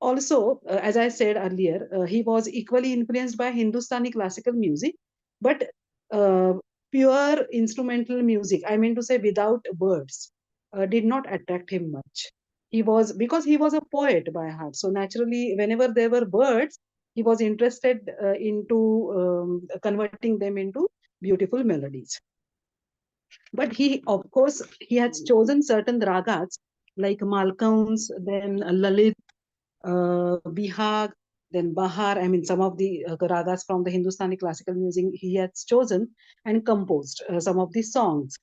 Also, as I said earlier, he was equally influenced by Hindustani classical music, but uh, pure instrumental music, I mean to say without words, did not attract him much. Because he was a poet by heart. So naturally, whenever there were words, he was interested into converting them into beautiful melodies. But he, of course, he has chosen certain ragas like Malkauns, then Lalit, Bihag, then Bahar. I mean, some of the ragas from the Hindustani classical music he has chosen and composed some of the songs.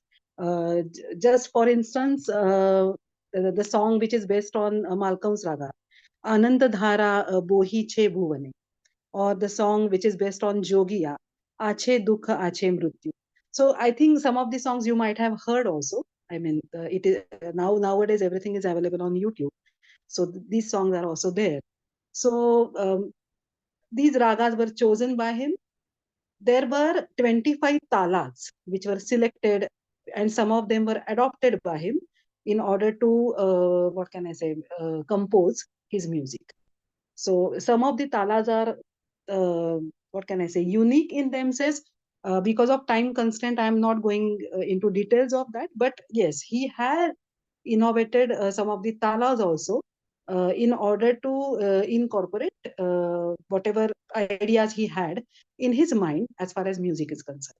Just for instance, the song which is based on Malcolm's raga, Ananda Dhara Bohi Che Bhuvane, or the song which is based on Jogiya, Ache Dukha Ache Mrityu. So I think some of the songs you might have heard also. I mean, it is nowadays everything is available on YouTube. So these songs are also there. So these ragas were chosen by him. There were 25 talas which were selected, and some of them were adopted by him in order to, what can I say, compose his music. So some of the talas are, what can I say, unique in themselves. Because of time constraint, I'm not going into details of that. But yes, he had innovated some of the talas also in order to incorporate whatever ideas he had in his mind as far as music is concerned.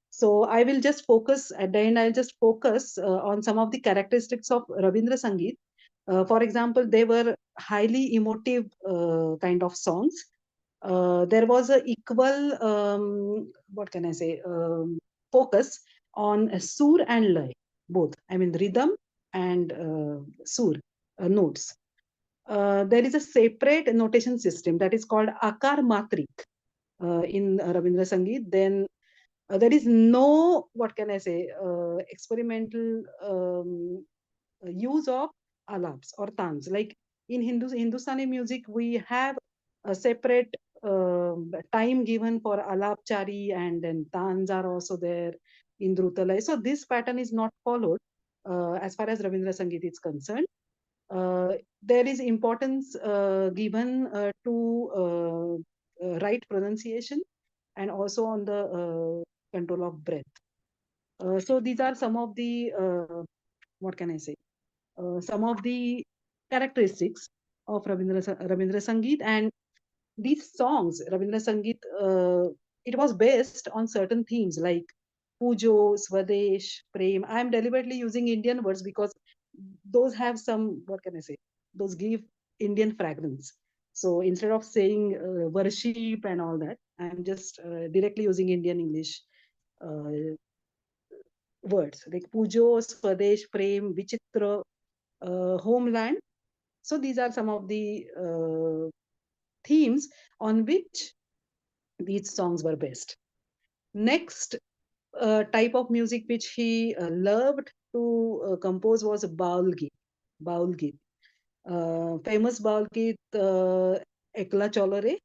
So I will just focus at the end. I'll just focus on some of the characteristics of Rabindra Sangeet. For example, they were highly emotive kind of songs. There was a equal, what can I say, focus on sur and lay, both. I mean, rhythm and sur, notes. There is a separate notation system that is called Akar Matrik in Rabindra Sangeet. Then there is no, what can I say, experimental use of alaps or tans. Like in Hindustani music, we have a separate time given for alapchari, and then tans are also there in Drutalai. So this pattern is not followed as far as Rabindra Sangeet is concerned. There is importance given to right pronunciation and also on the control of breath. So these are some of the, what can I say, some of the characteristics of Rabindra Sangeet. And these songs, Rabindra Sangeet, it was based on certain themes like Pujo, Swadesh, Prem. I'm deliberately using Indian words because those have some, what can I say, those give Indian fragrance. So instead of saying worship and all that, I'm just directly using Indian English uh, words like Pujo, Swadesh, Prem, Vichitra, Homeland. So these are some of the themes on which these songs were based. Next type of music which he loved to compose was Baul Geet. Baul Geet. Famous Baul Geet, Ekla Cholore.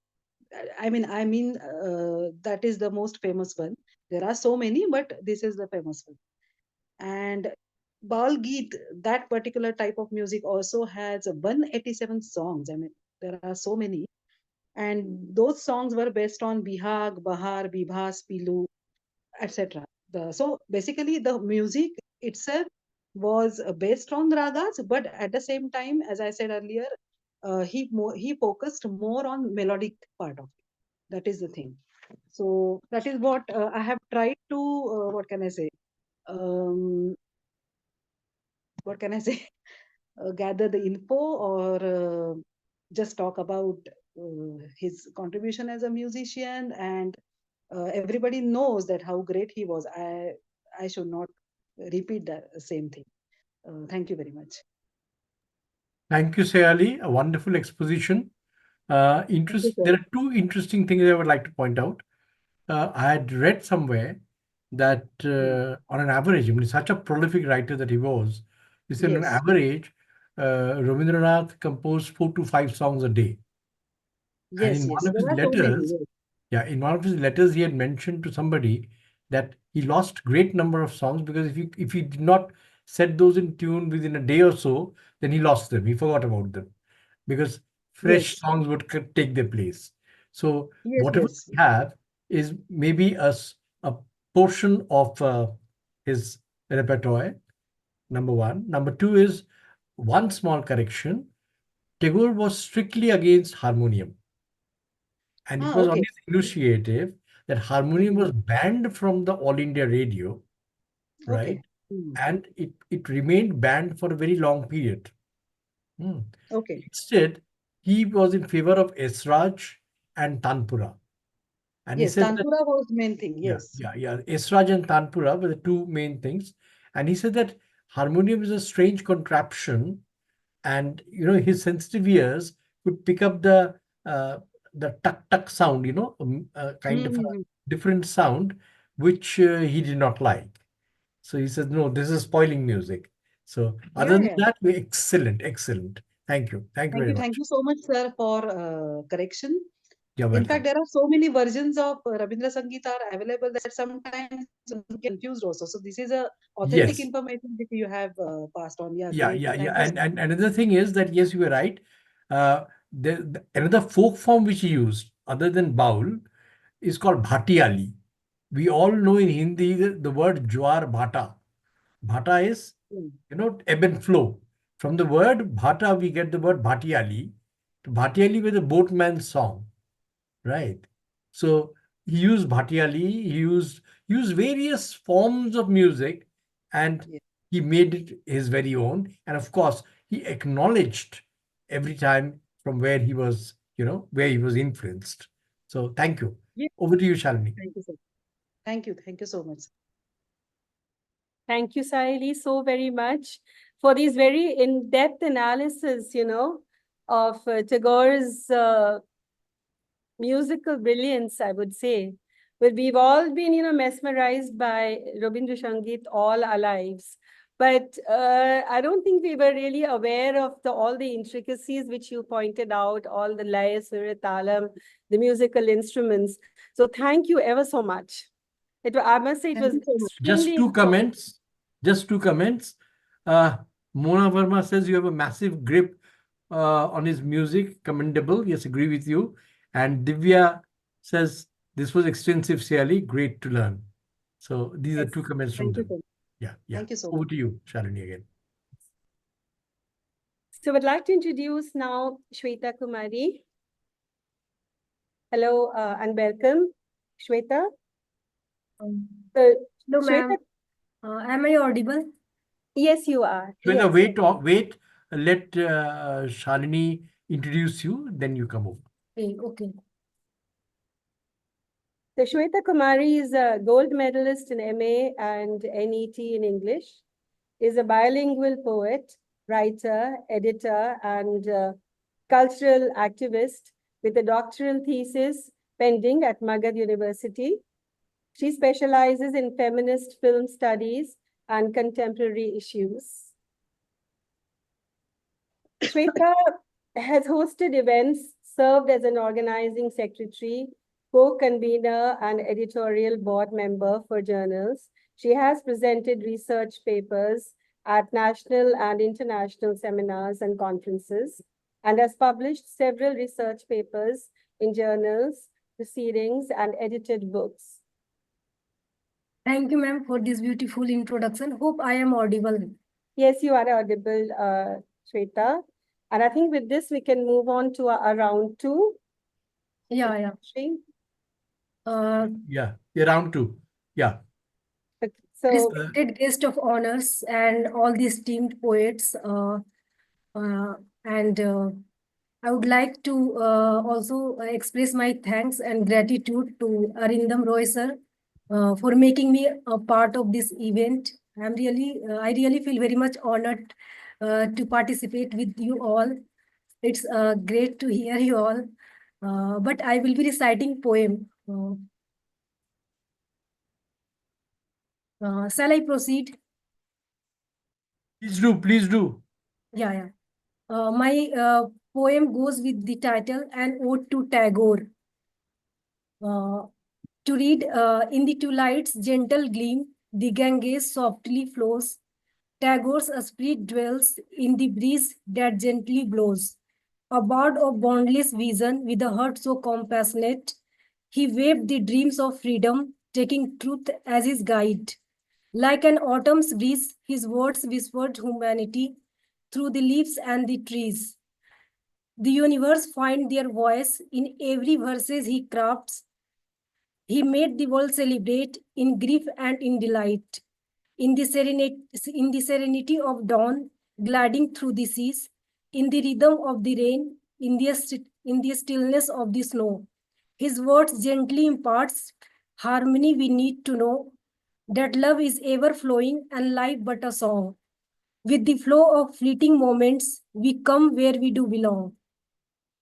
That is the most famous one. There are so many, but this is the famous one. And Baul Geet, that particular type of music also has 187 songs. I mean, there are so many. And those songs were based on Bihag, Bahar, Bibhas, Pilu, etc. So basically, the music itself was based on ragas, but at the same time, as I said earlier, he focused more on melodic part of it. That is the thing. So that is what I have tried to, what can I say? Um, what can I say? Gather the info or just talk about his contribution as a musician, and everybody knows that how great he was. I should not repeat the same thing. Thank you very much. Thank you, Sayali. A wonderful exposition. Thank you, There sir. are two interesting things I would like to point out. I had read somewhere that on an average, I mean, such a prolific writer that he was, he said on Yes, average, Rabindranath composed 4 to 5 songs a day. And yes, in one yes. of There his are so many. letters, Yes, yeah, in one of his letters, he had mentioned to somebody that he lost great number of songs because if he did not set those in tune within a day or so, then he lost them. He forgot about them because fresh yes, songs would take their place. So yes, whatever yes. we have is maybe a portion of his repertoire. Number one. Number two is one small correction. Tagore was strictly against harmonium. And it Ah, was on okay. his initiative that harmonium Mhm. was banned from the All India radio, right? Okay. Mhm. And it remained banned for a very long period. Hmm. Okay. Instead, he was in favor of Esraj and Tanpura. And he Yes, said that, Tanpura was main thing. Yes. yeah, Esraj and Tanpura were the two main things. And he said that harmonium is a strange contraption, and his sensitive ears could pick up uh, the tuck tuck sound, kind of a Mm-hmm. different sound, which he did not like. So he said, no, this is spoiling music. So other Yeah, than yeah. that, we're excellent, excellent. Thank you very Thank much. you so much, sir, for correction. You're In fact, welcome. there are so many versions of Rabindra Sangeet are available that sometimes one get confused also. So this is a authentic Yes, information that you have passed on. Yeah, yeah, great. yeah, yeah. Thank you so And much. another thing is that yes, you were right. Another folk form which he used, other than baul, is called bhatiali. We all know in Hindi the word jwar bhata. Bhata is, Mm. ebb and flow. From the word bhata, we get the word bhatiali. Bhatiali was a boatman's song, right? So he used bhatiali, he used various forms of music, and Yes. he made it his very own. And of course, he acknowledged every time from where he was, where he was influenced. So thank you. Yes. Over to you, Shalini. Thank you, sir. Thank you. Thank you so much. Thank you, Saili, so very much for these very in-depth analysis, of Tagore's musical brilliance, I would say. But we've all been, mesmerized by Rabindra Sangeet all our lives. But I don't think we were really aware of all the intricacies which you pointed out, all the laya, surya, talam, the musical instruments. So thank you ever so much. I must say it Thank was you so much. Just extremely two informative. comments. Just two comments. Uh, Mona Verma says you have a massive grip on his music. Commendable. Yes, agree with you. And Divya says this was extensive, Siali. Great to learn. So these are Yes. two comments from Thank you them. so much. Yeah, yeah. Thank you so Over much. to you, Shalini, again. So I'd like to introduce now Shweta Kumari. Hello and welcome, Shweta. Um, So, Hello, Shweta, ma'am. Am I audible? yes, you are. Shweta, Yes. wait. Let Shalini introduce you, then you come over. Okay. So Shweta Kumari is a gold medalist in MA and NET in English, is a bilingual poet, writer, editor, and cultural activist with a doctoral thesis pending at Magad University. She specializes in feminist film studies and contemporary issues. Shweta has hosted events, served as an organizing secretary, co-convener, and editorial board member for journals. She has presented research papers at national and international seminars and conferences, and has published several research papers in journals, proceedings, and edited books. Thank you, ma'am, for this beautiful introduction. Hope I am audible. Yes, you are audible, Shweta. And I think with this, we can move on to our round two. Yeah. Shri. Yeah, round two. Yeah. Okay, so, Respected guest of honors and all the esteemed poets. And I would like to also express my thanks and gratitude to Arindam Roy sir for making me a part of this event. I really feel very much honored to participate with you all. It's great to hear you all. But I will be reciting poem. Shall I proceed? Please do. Yeah. My poem goes with the title An Ode to Tagore. Uh, to read in the twilight's gentle gleam, the Ganges softly flows. Tagore's spirit dwells in the breeze that gently blows. A bard of boundless vision with a heart so compassionate, he waved the dreams of freedom, taking truth as his guide. Like an autumn's breeze, his words whispered humanity through the leaves and the trees. The universe find their voice in every verses he crafts. He made the world celebrate in grief and in delight. In the serenity of dawn, gliding through the seas, in the rhythm of the rain, in the stillness of the snow. His words gently imparts harmony we need to know that love is ever flowing and life but a song. With the flow of fleeting moments, we come where we do belong.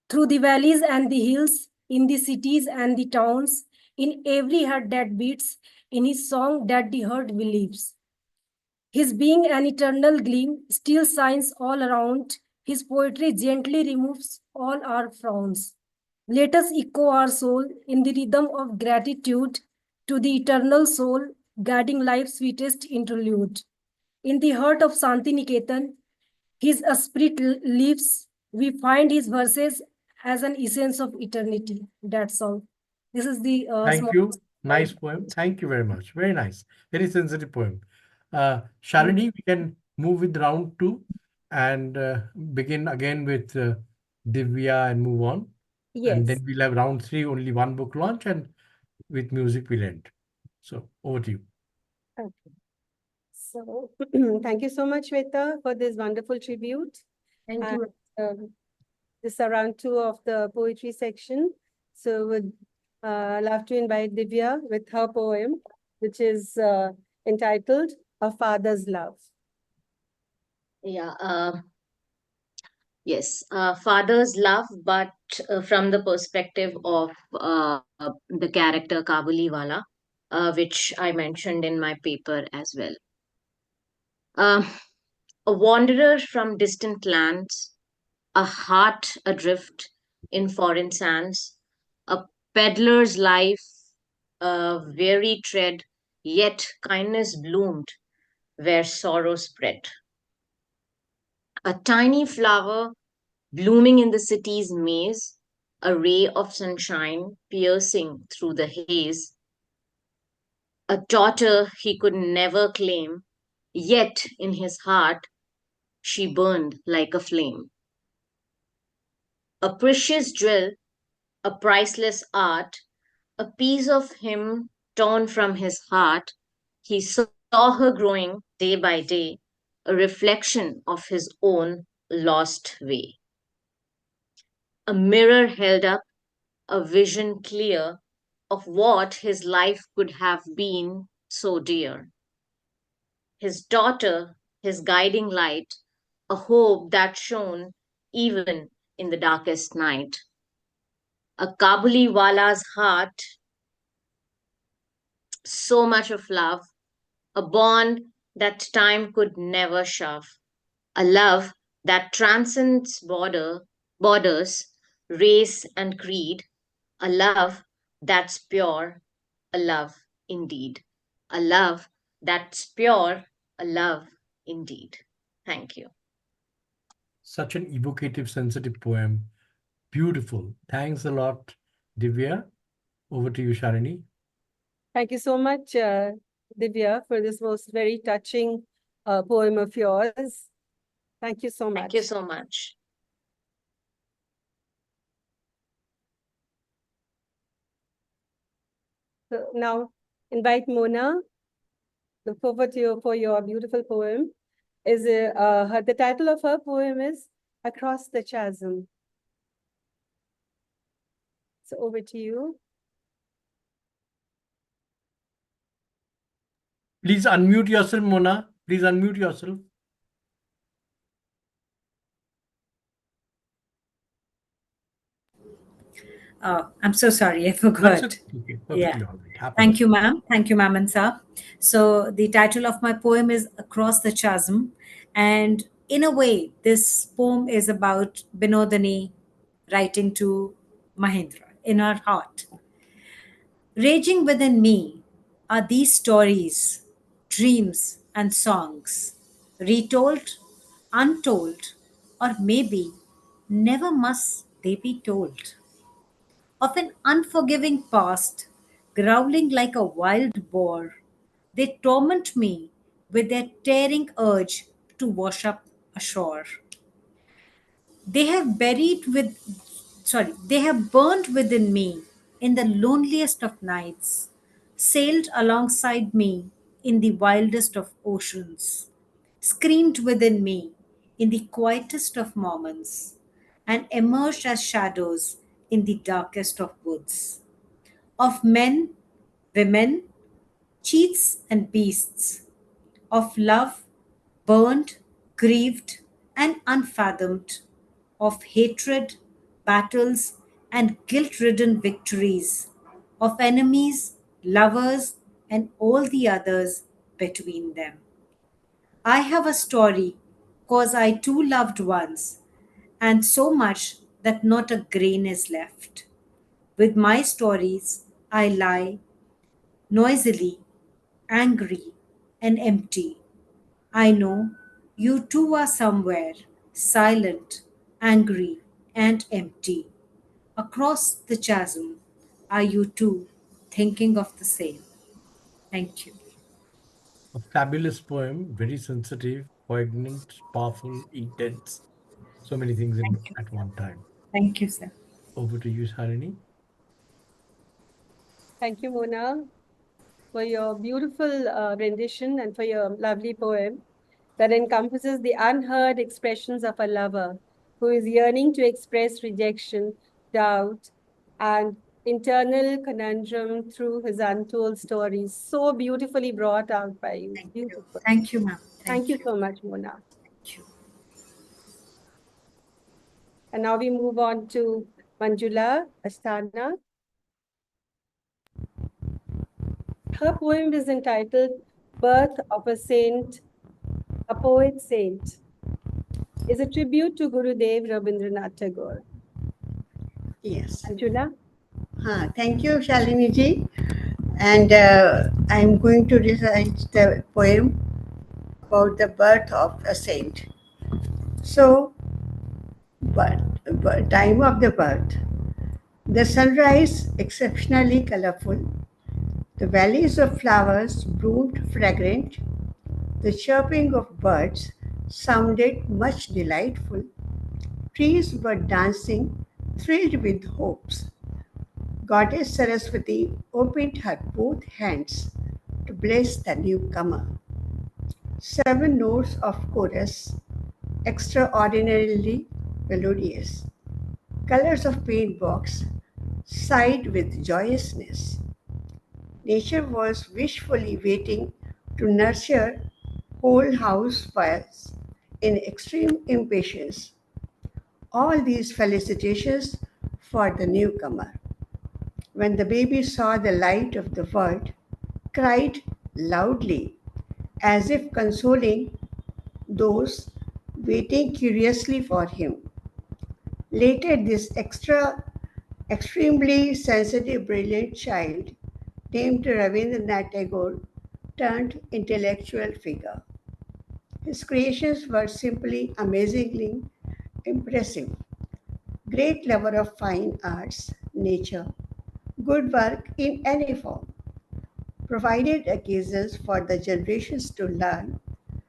Through the valleys and the hills, in the cities and the towns, in every heart that beats, in his song that the heart believes. His being an eternal gleam still shines all around. His poetry gently removes all our frowns. Let us echo our soul in the rhythm of gratitude to the eternal soul, guiding life's sweetest interlude. In the heart of Santiniketan, his spirit lives. We find his verses as an essence of eternity. That's all. This is the Thank small. you. Nice poem. Thank you very much. Very nice. Very sensitive poem. Shalini, we can move with round two. and begin again with Divya and move on. And Yes. then we'll have round 3, only one book launch, and with music we'll end. So over to you. Okay. So thank you so much, Shweta, for this wonderful tribute. Thank you. This is round 2 of the poetry section. So would love to invite Divya with her poem, which is entitled A Father's Love. Yeah. Yes, father's love, but from the perspective of the character Kabuliwala, which I mentioned in my paper as well. Uh, a wanderer from distant lands, a heart adrift in foreign sands, a peddler's life, a weary tread, yet kindness bloomed where sorrow spread. A tiny flower blooming in the city's maze, a ray of sunshine piercing through the haze, a daughter he could never claim, yet in his heart she burned like a flame. A precious jewel, a priceless art, a piece of him torn from his heart, he saw her growing day by day, a reflection of his own lost way. A mirror held up, a vision clear of what his life could have been so dear. His daughter, his guiding light, a hope that shone even in the darkest night. A Kabuliwala's heart, so much of love, a bond that time could never shove, a love that transcends borders, race, and creed, a love that's pure, a love indeed. A love that's pure, a love indeed. Thank you. Such an evocative, sensitive poem. Beautiful. Thanks a lot, Divya. Over to you, Sharini. Thank you so much, Divya, for this most very touching poem of yours. Thank you so much. Thank you so much. So now invite Mona. Look forward to you for your beautiful poem. The title of her poem is Across the Chasm. So over to you. Please unmute yourself, Mona. Please unmute yourself. I'm so sorry, I That's forgot. okay. Perfectly Yeah. all right. Happens. Thank you, ma'am. Thank you, ma'am and sir. So the title of my poem is Across the Chasm. And in a way, this poem is about Binodani writing to Mahindra in her heart. Raging within me are these stories, dreams, and songs, retold, untold, or maybe never must they be told, of an unforgiving past, growling like a wild boar. They torment me with their tearing urge to wash up ashore. They have they have burned within me in the loneliest of nights, sailed alongside me in the wildest of oceans, screamed within me in the quietest of moments, and emerged as shadows in the darkest of woods. Of men, women, cheats, and beasts, of love, burned, grieved, and unfathomed, of hatred, battles, and guilt ridden victories, of enemies, lovers, and all the others between them. I have a story, cause I too loved once, and so much that not a grain is left. With my stories, I lie noisily, angry, and empty. I know you too are somewhere, silent, angry, and empty. Across the chasm, are you too thinking of the same? Thank you. A fabulous poem, very sensitive, poignant, powerful, intense. So many things in Thank you. at one time. Thank you, sir. Over to you, Sharini. Thank you, Mona, for your beautiful rendition and for your lovely poem that encompasses the unheard expressions of a lover who is yearning to express rejection, doubt, and internal conundrum through his untold stories. So beautifully brought out by you. Thank you. Beautiful. Thank you, ma'am. Thank you Thank you. so much, Mona. Thank you. And now we move on to Manjula Asthana. Her poem is entitled Birth of a Saint, a Poet Saint. Is a tribute to Gurudev Rabindranath Tagore. Yes. Manjula? Thank you, Shalini ji. And I'm going to recite the poem about the birth of a saint. So, time of the birth. The sunrise exceptionally colorful. The valleys of flowers bloomed fragrant. The chirping of birds sounded much delightful. Trees were dancing, thrilled with hopes. Goddess Saraswati opened her both hands to bless the newcomer. 7 notes of chorus, extraordinarily melodious. Colors of paint box sighed with joyousness. Nature was wishfully waiting to nurture whole house fires in extreme impatience. All these felicitations for the newcomer. When the baby saw the light of the world, cried loudly, as if consoling those waiting curiously for him. Later, this extremely sensitive, brilliant child, named Rabindranath Tagore, turned intellectual figure. His creations were simply amazingly impressive. Great lover of fine arts, nature, good work in any form, provided occasions for the generations to learn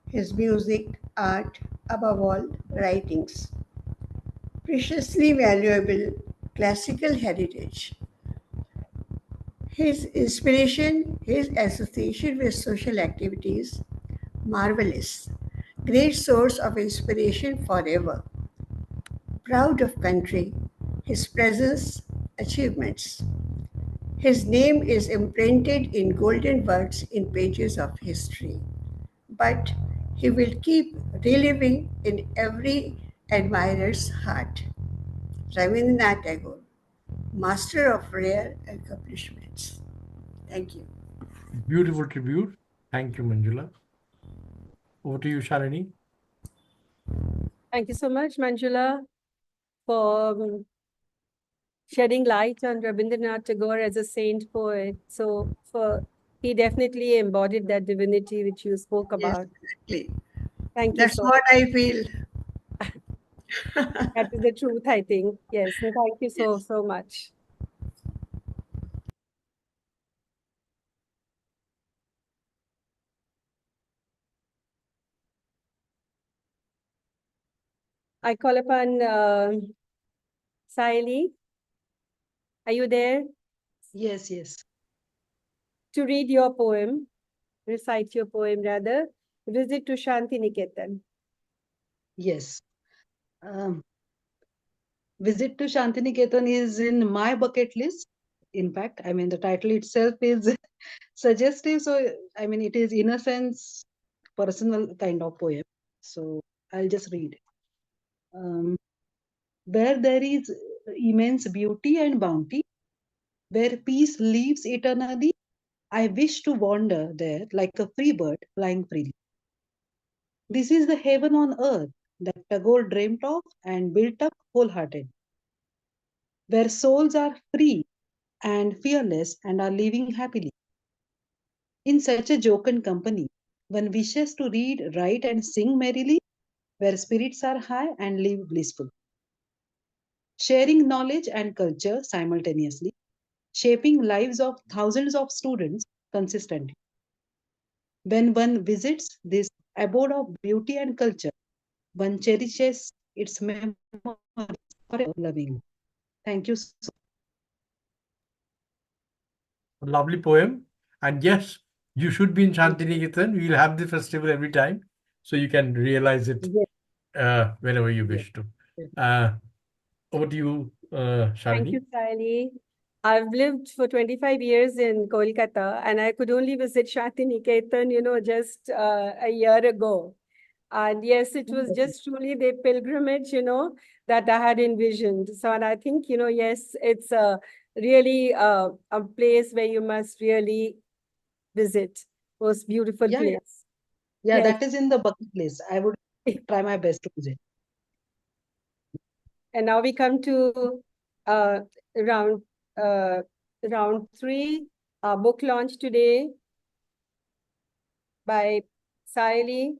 his music, art, above all, writings. Preciously valuable classical heritage. His inspiration, his association with social activities, marvelous. Great source of inspiration forever. Proud of country, his presence, achievements. His name is imprinted in golden words in pages of history, but he will keep reliving in every admirer's heart. Rabindranath Tagore, master of rare accomplishments. Thank you. Beautiful tribute. Thank you, Manjula. Over to you, Sharini. Thank you so much, Manjula, for shedding light on Rabindranath Tagore as a saint poet. So he definitely embodied that divinity which you spoke Yes, about. exactly. Thank you That's so what I feel. much. That is the truth, I think. Yes, and thank you so much. I call upon Saili. Are you there? Yes, yes. To read your poem, recite your poem rather, Visit to Shanti Niketan. Yes. Um, Visit to Shantiniketan is in my bucket list. In fact, I mean, the title itself is suggestive. So, I mean, it is, in a sense, personal kind of poem. So, I'll just read. Um, where there is immense beauty and bounty, where peace lives eternally, I wish to wander there like a free bird flying freely. This is the heaven on earth that Tagore dreamt of and built up wholehearted, where souls are free and fearless and are living happily. In such a jocund company, one wishes to read, write, and sing merrily, where spirits are high and live blissful, sharing knowledge and culture simultaneously, shaping lives of thousands of students consistently. When one visits this abode of beauty and culture. One cherishes its memories forever loving. Thank you so A lovely poem. And yes, you should be in Shantiniketan. We'll have the festival every time, so you can realize it much. whenever you Yes, wish to. yes. Over to you, Thank Shalini. you, Sally. I've lived for 25 years in Kolkata and I could only visit Shantiniketan, just a year ago. And yes, it was just truly the pilgrimage, that I had envisioned. So, and I think, yes, it's really a place where you must really visit. Most beautiful Yeah, yeah, place. yeah, Yes. that is in the bucket list. I would try my best to visit. And now we come to uh, round uh, round three, our book launch today by Saili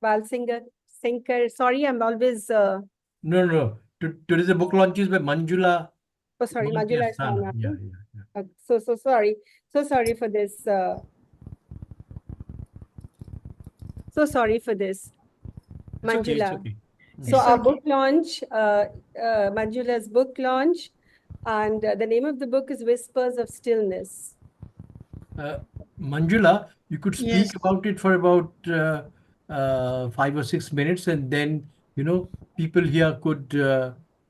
Balsinger. Sinker. Sorry, I'm always No. Today's the book launch is by Manjula sorry, Manjula Mantyasthana. Sana. Yeah. So sorry. So sorry for this. So sorry for this, It's okay. It's Manjula. okay. So It's our okay. book launch, Manjula's book launch, and the name of the book is Whispers of Stillness. Manjula, you could speak Yes. about it for about 5 or 6 minutes, and then people here could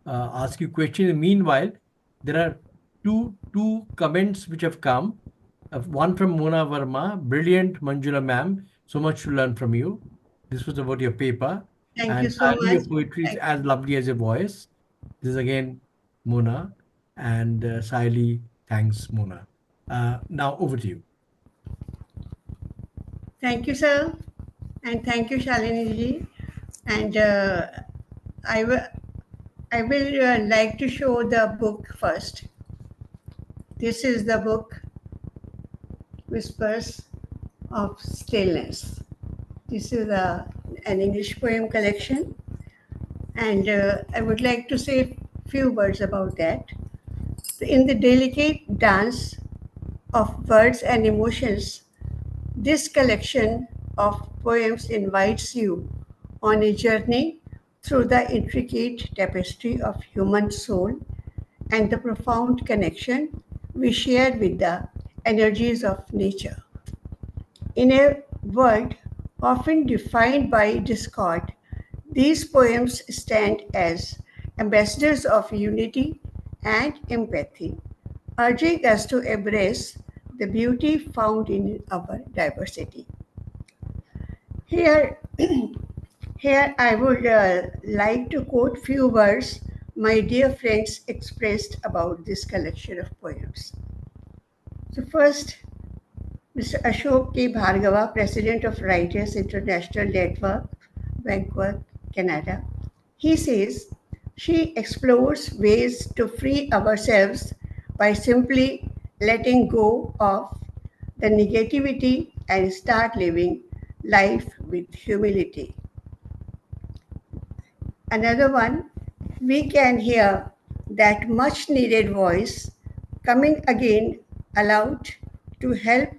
ask you questions. Meanwhile, there are two comments which have come. One from Mona Verma, brilliant Manjula ma'am, so much to learn from you. This was about your paper, Thank you and so sadly, much. your poetry is Thank as lovely as your voice. This is again Mona, and Saili thanks Mona. Now over to you. Thank you, sir. And thank you, Shalini ji. And I will, I will like to show the book first. This is the book, Whispers of Stillness. This is an English poem collection, and I would like to say a few words about that. In the delicate dance of words and emotions, this collection of poems invites you on a journey through the intricate tapestry of human soul and the profound connection we share with the energies of nature. In a world often defined by discord, these poems stand as ambassadors of unity and empathy, urging us to embrace the beauty found in our diversity. Here, here I would like to quote few words my dear friends expressed about this collection of poems. So first, Mr. Ashok K. Bhargava, President of Writers International Network, Vancouver, Canada. He says, she explores ways to free ourselves by simply letting go of the negativity and start living life with humility. Another one, we can hear that much needed voice coming again aloud to help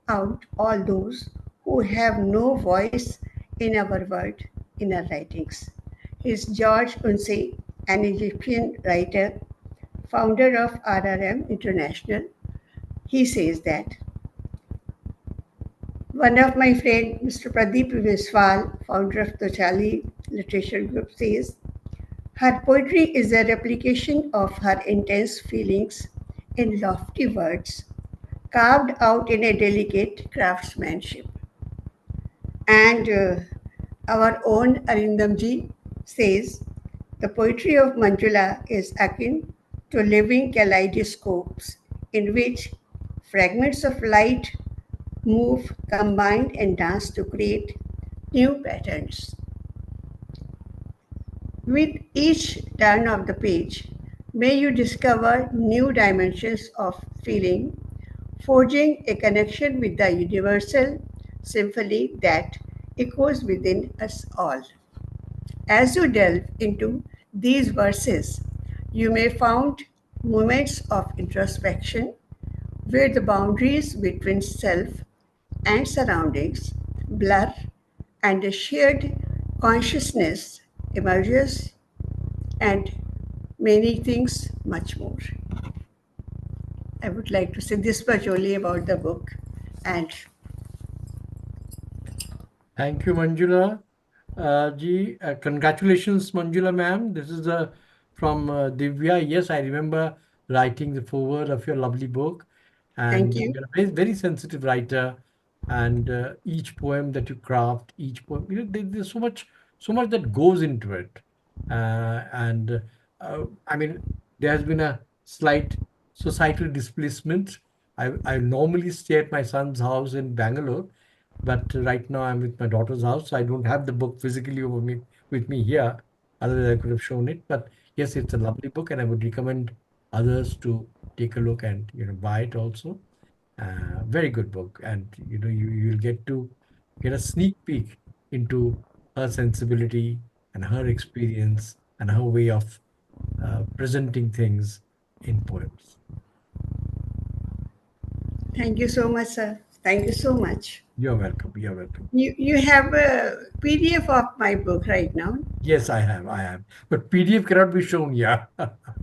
out all those who have no voice in our world, in our writings. He's George Unsi, an Egyptian writer, founder of RRM International. He says that one of my friend, Mr. Pradeep Viswal, founder of Tochali Literature Group, says her poetry is a replication of her intense feelings in lofty words, carved out in a delicate craftsmanship. And our own Arindamji says the poetry of Manjula is akin to living kaleidoscopes in which fragments of light move, combine, and dance to create new patterns. With each turn of the page, may you discover new dimensions of feeling, forging a connection with the universal symphony that echoes within us all. As you delve into these verses, you may find moments of introspection where the boundaries between self and surroundings blur and a shared consciousness emerges, and many things much more. I would like to say this much only about the book. And Thank you, Manjula. Congratulations, Manjula ma'am. This is from Divya. Yes, I remember writing the foreword of your lovely book, thank and you. you're a very, very sensitive writer. And each poem that you craft, each poem, there's so much that goes into it. And I mean, there has been a slight societal displacement. I normally stay at my son's house in Bangalore, but right now I'm with my daughter's house, so I don't have the book physically over me with me here. Otherwise, I could have shown it. But yes, it's a lovely book, and I would recommend others to take a look and buy it also. Very good book, and you'll get a sneak peek into her sensibility and her experience and her way of presenting things in poems. Thank you so much, sir. Thank you so much. You're welcome. You're welcome. You have a PDF of my book right now. Yes, I have. But PDF cannot be shown. Yeah.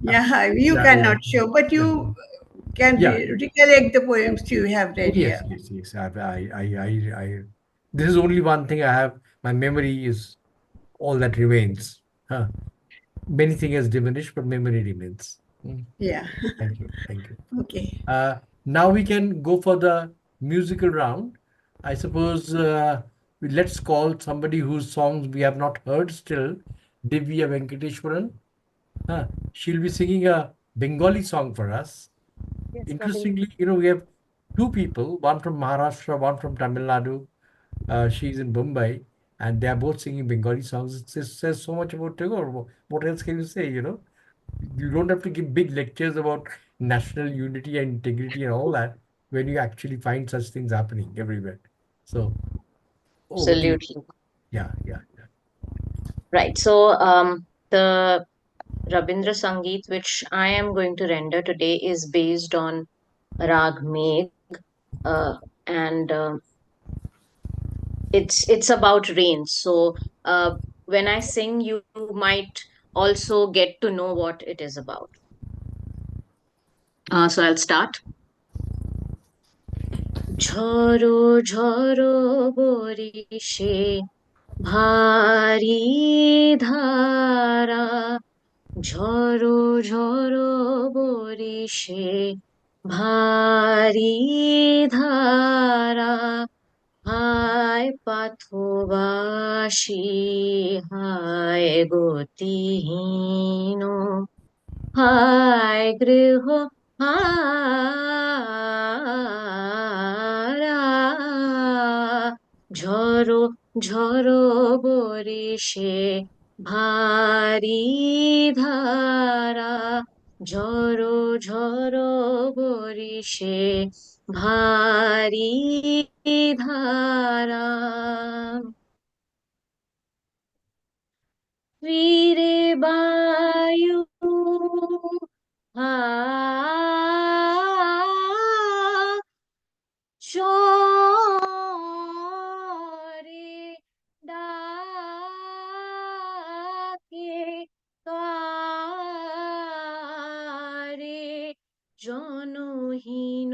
Yeah, you Yeah, yeah, cannot show, but yeah, you can yeah. recollect the poems you have Oh, read yes, here. yes, yes. I. This is only one thing I have. My memory is all that remains. Huh. Many things has diminished, but memory remains. Mm. Yeah. Thank you, thank you. Okay. Now we can go for the musical round. I suppose let's call somebody whose songs we have not heard still, Divya Venkateshwaran. She'll be singing a Bengali song for us. Yes, Robin. Interestingly, we have two people, one from Maharashtra, one from Tamil Nadu. She's in Mumbai, and they are both singing Bengali songs. It says so much about Tagore. What else can you say? You don't have to give big lectures about national unity and integrity and all that when you actually find such things happening everywhere. So over to you. Absolutely. Yeah, yeah, yeah. Right. So, the Rabindra Sangeet, which I am going to render today, is based on Rag Megh, and it's about rain. So, when I sing, you might also get to know what it is about. So I'll start. ঝড়ো ঝড়ো বরিশে ভারী ধারা ঝড়ো ঝড়ো বরিশে ভারী ধারা হায় পাথবাসী হায় গতিহীন হায় গৃহ হারা ঝড়ো ঝড়ো বরিশে ভারী ধারা ঝড়ো ঝড়ো বরিশে ভারী ধারা ফিরে বায়ু আ চরে ডাকে কারে জনহীন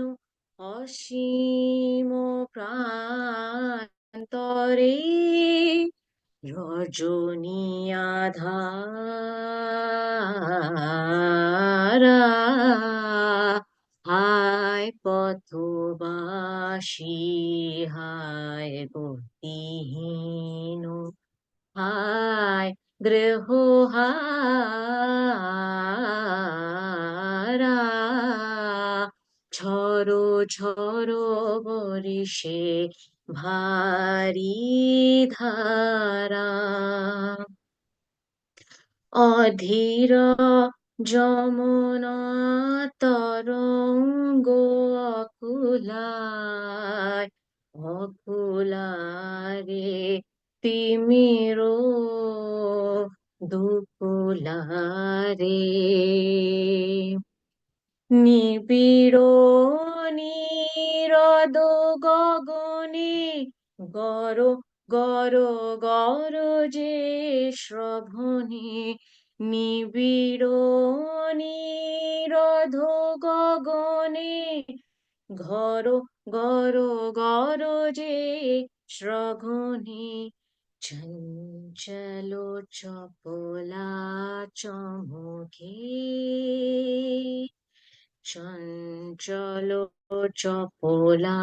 অসীম প্রান্তরে রজনী আধারা হায় পথবাসী হায় গতিহীন হায় গৃহ হারা ঝড়ো ঝড়ো বরিশে ভারী ধারা অধীর যমুনা তরঙ্গ অকুলায় অকুলারে তিমির দুকুলারে নিবিড় নীরদ গগনে গর গর গরজে শ্রবণে নিবিড় নিরধ গগনে ঘর গর গরজে শ্রবণে চঞ্চল চপলা চমকে চঞ্চল চপলা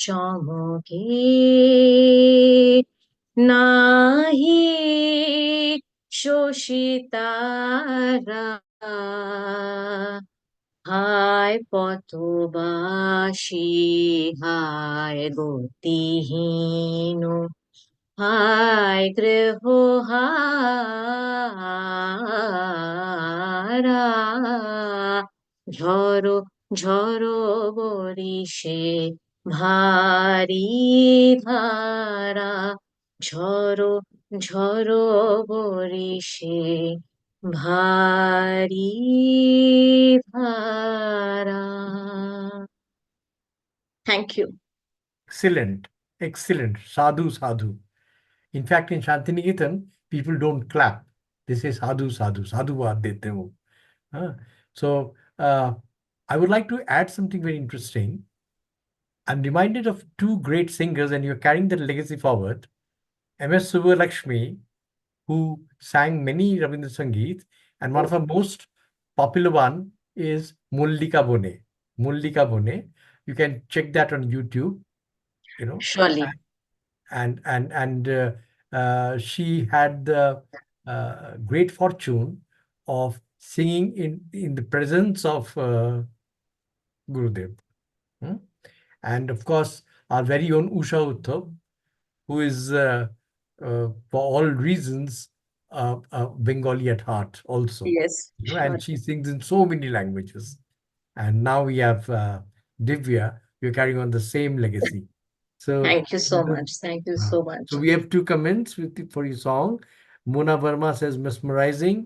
চমকে নাহি শোষিতারা হায় পথবাসী হায় গতিহীন হায় গৃহহারা ঝড়ো ঝড়ো বরিশে ভারী ধারা ঝড়ো ঝড়ো বরিশে ভারী ধারা। Thank you. Excellent, excellent. Sadhu, sadhu. In fact, in Shantiniketan, people don't clap. They say sadhu, sadhu, sadhuvaad dete ho. So, I would like to add something very interesting. I'm reminded of two great singers, and you're carrying that legacy forward. M.S. Subbulakshmi, who sang many Rabindra Sangeet, and one of her most popular one is Mullika Bone. Mullika Bone. You can check that on YouTube. Surely. And she had the great fortune of singing in the presence of Gurudev. And of course, our very own Usha Utthav, who is for all reasons Bengali at heart also. Yes. And she sings in so many languages. And now we have Divya. We're carrying on the same legacy. So thank you so much. Thank you so much. So we have two comments for your song. Mona Verma says mesmerizing.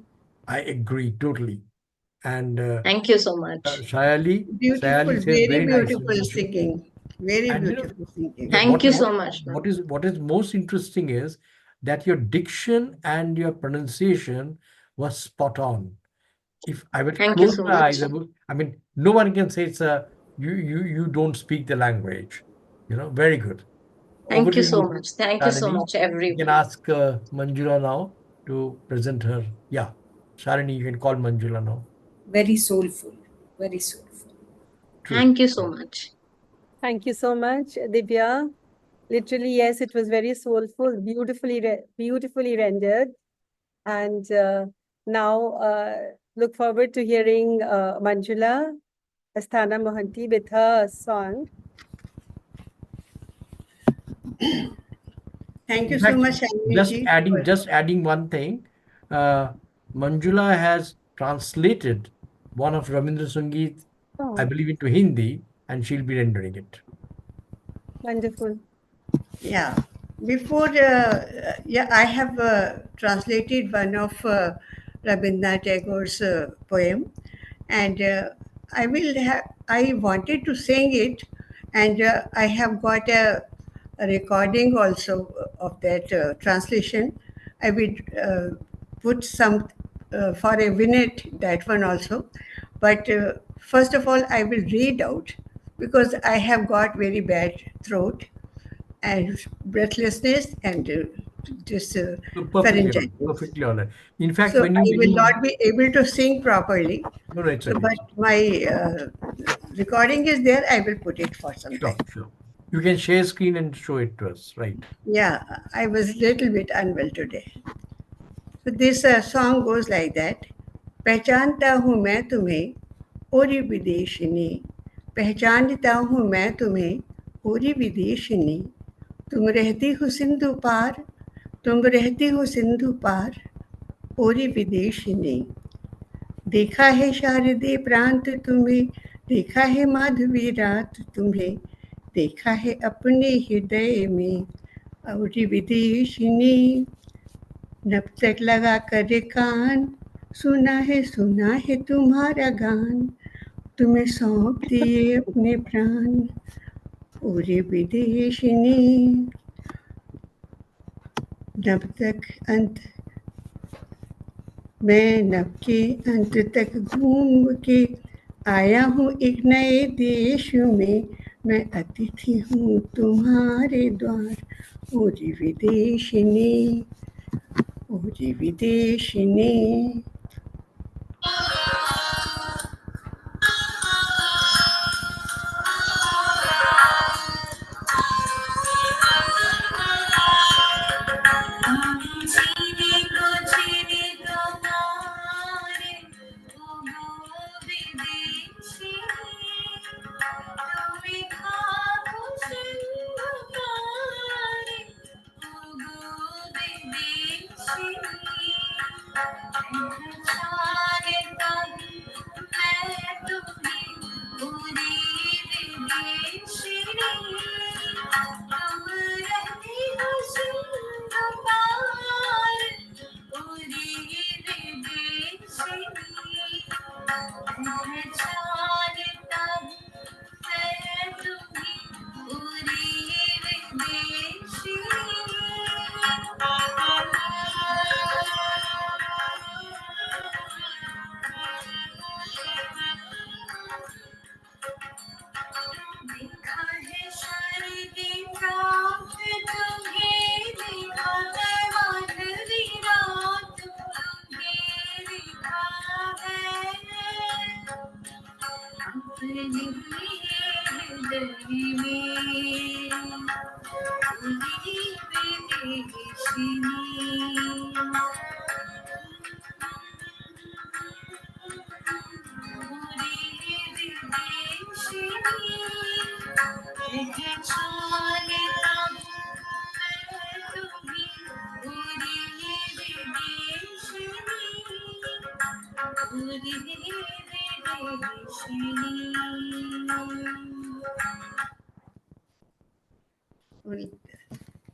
I agree totally. And thank you so much. Shayali Beautiful, says very nice beautiful singing. Very And, beautiful singing. Thank you so much. What is most interesting is that your diction and your pronunciation was spot on. If I were to Thank you close so my much. eyes, I mean, no one can say it's you don't speak the language. Very good. Thank Over you to so much. Thank you so Shalini. much, You can everyone. ask Manjula now to present her. Yeah, Shalini, you can call Manjula now. Very soulful, very soulful. True. Thank you so much. Thank you so much, Divya. Literally, yes, it was very soulful, beautifully rendered. And now look forward to hearing Manjula Asthana Mohanty with her song. Thank you In so fact, much, Shalini. just adding one thing, Manjula has translated one of Rabindra Sangeet, I believe, into Hindi, and she'll be rendering it. Wonderful. Yeah. Before, I have translated one of Rabindranath Tagore's poem, and I wanted to sing it, and I have got a recording also of that translation. I will put some for a minute that one also, but first of all, I will read out because I have got very bad throat and breathlessness and this pharyngitis. Perfectly all right. In fact, So when I you will not be able to sing properly. No, it's So, okay. but my recording is there. I will put it for some time. Sure. You can share screen and show it to us, right? Yeah, I was a little bit unwell today. So this song goes like that. पहचानता हूँ मैं तुम्हें ओरी विदेशिनी पहचानता हूँ मैं तुम्हें ओरी विदेशिनी तुम रहती हो सिंधु पार तुम रहती हो सिंधु पार ओरी विदेशिनी देखा है शारदे प्रांत तुम्हें देखा है माधवी रात तुम्हें देखा है अपने हृदय में ओरी विदेशिनी नब तक लगा कर कान सुना है तुम्हारा गान तुम्हें सौंप दिए अपने प्राण ओरे विदेशिनी नब तक अंत मैं नब के अंत तक घूम के आया हूँ एक नए देश में, मैं अतिथि हूँ तुम्हारे द्वार, ओरी विदेशिनी, ओरी विदेशिनी।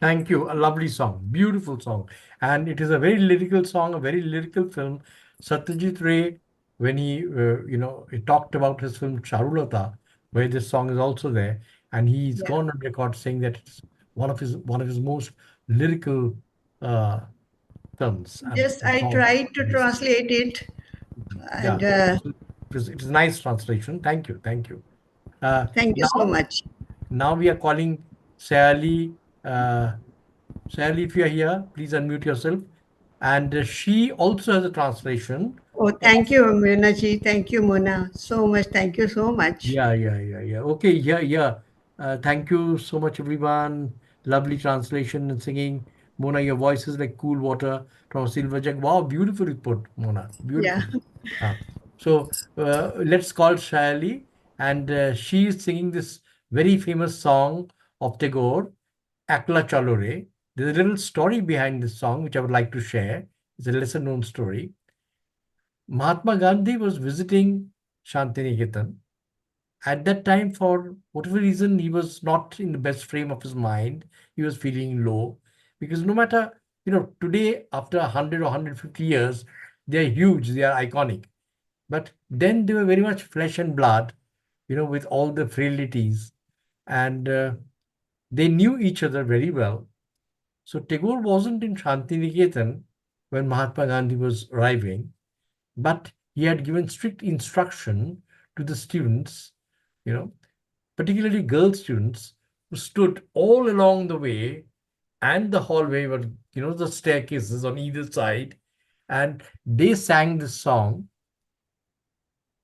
Thank you. A lovely song, beautiful song. And it is a very lyrical song, a very lyrical film. Satyajit Ray, when he talked about his film Charulata, where this song is also there, and he's Yeah. gone on record saying that it's one of his most lyrical uh, films Just and I songs. tried to translate it, Yeah, and it is a nice translation. Thank you, thank you. thank you so Now, much. now we are calling Sayali. Sayali, if you are here, please unmute yourself. And she also has a translation Oh, of. thank you, Mona ji. Thank you, Mona. So much. Thank you so much. Yeah, yeah, yeah, yeah. Okay, yeah, yeah. Thank you so much, everyone. Lovely translation and singing. Mona, your voice is like cool water from a silver jug. Wow, beautifully put, Mona. Yeah. Beautifully. Ah. So let's call Shayali, and she is singing this very famous song of Tagore, Akla Chalo Re. There's a little story behind this song which I would like to share. It's a lesser known story. Mahatma Gandhi was visiting Shantiniketan. At that time, for whatever reason, he was not in the best frame of his mind. He was feeling low because no matter, today, after 100 or 150 years, they are huge, they are iconic. But then they were very much flesh and blood, with all the frailties. And they knew each other very well. So Tagore wasn't in Shantiniketan when Mahatma Gandhi was arriving, but he had given strict instruction to the students, you know, particularly girl students who stood all along the way and the hallway were, the staircases on either side, and they sang this song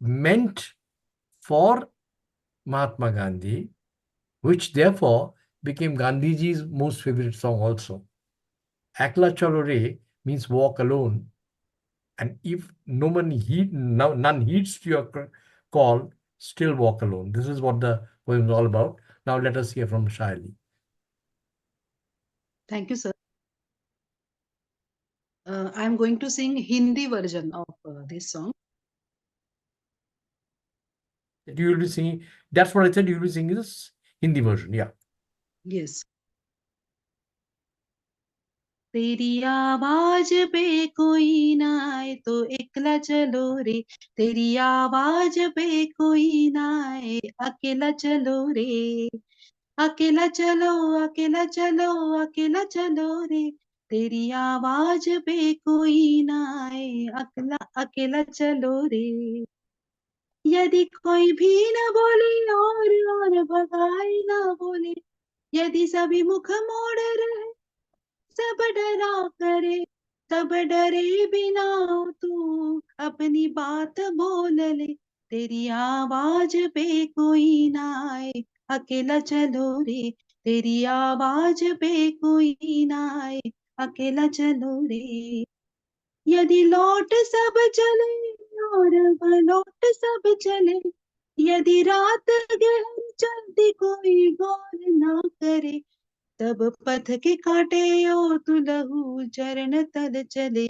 meant for Mahatma Gandhi, which therefore became Gandhiji's most favorite song also. Akla Chalo Re means walk alone. And if none heeds to your call, still walk alone. This is what the poem is all about. Now let us hear from Shaili. Thank you, sir. I'm going to sing Hindi version of this song. You will be singing. That's what I said. You will be singing this Hindi version. Yeah. Yes. तेरी आवाज पे कोई ना आए तो एकला चलो रे, तेरी आवाज पे कोई ना आए अकेला चलो रे, अकेला चलो अकेला चलो अकेला चलो रे, तेरी आवाज पे कोई ना आए, अकेला अकेला चलो रे। यदि कोई भी न बोले और भगाए ना बोले, यदि सभी मुख मोड़ रहे, सब डरा करे, सब डरे बिना तू अपनी बात बोल ले। तेरी आवाज पे कोई ना आए, अकेला चलो रे। तेरी आवाज पे कोई ना आए, अकेला चलो रे। यदि लौट सब चले और लौट सब चले, यदि रात गहरी चलती कोई गौर ना करे, तब पथ के काटे ओ तू लहू चरण तल चले।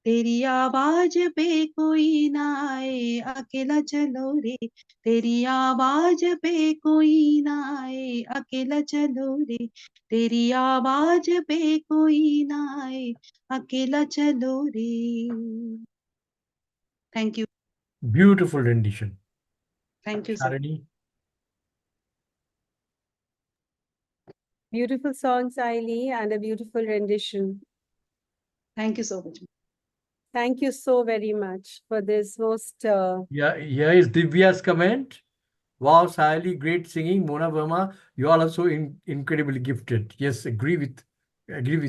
तेरी आवाज पे कोई ना आए, अकेला चलो रे। तेरी आवाज पे कोई ना आए, अकेला चलो रे। तेरी आवाज पे कोई ना आए, अकेला चलो रे। Thank you. Beautiful rendition. Thank you sir. Shalini, Beautiful song, Saili, and a beautiful rendition. Thank you so much. Thank you so very much for this most yeah, here is Divya's comment. Wow, Sally, great singing. Mona Verma, you all are so incredibly gifted. Yes, agree with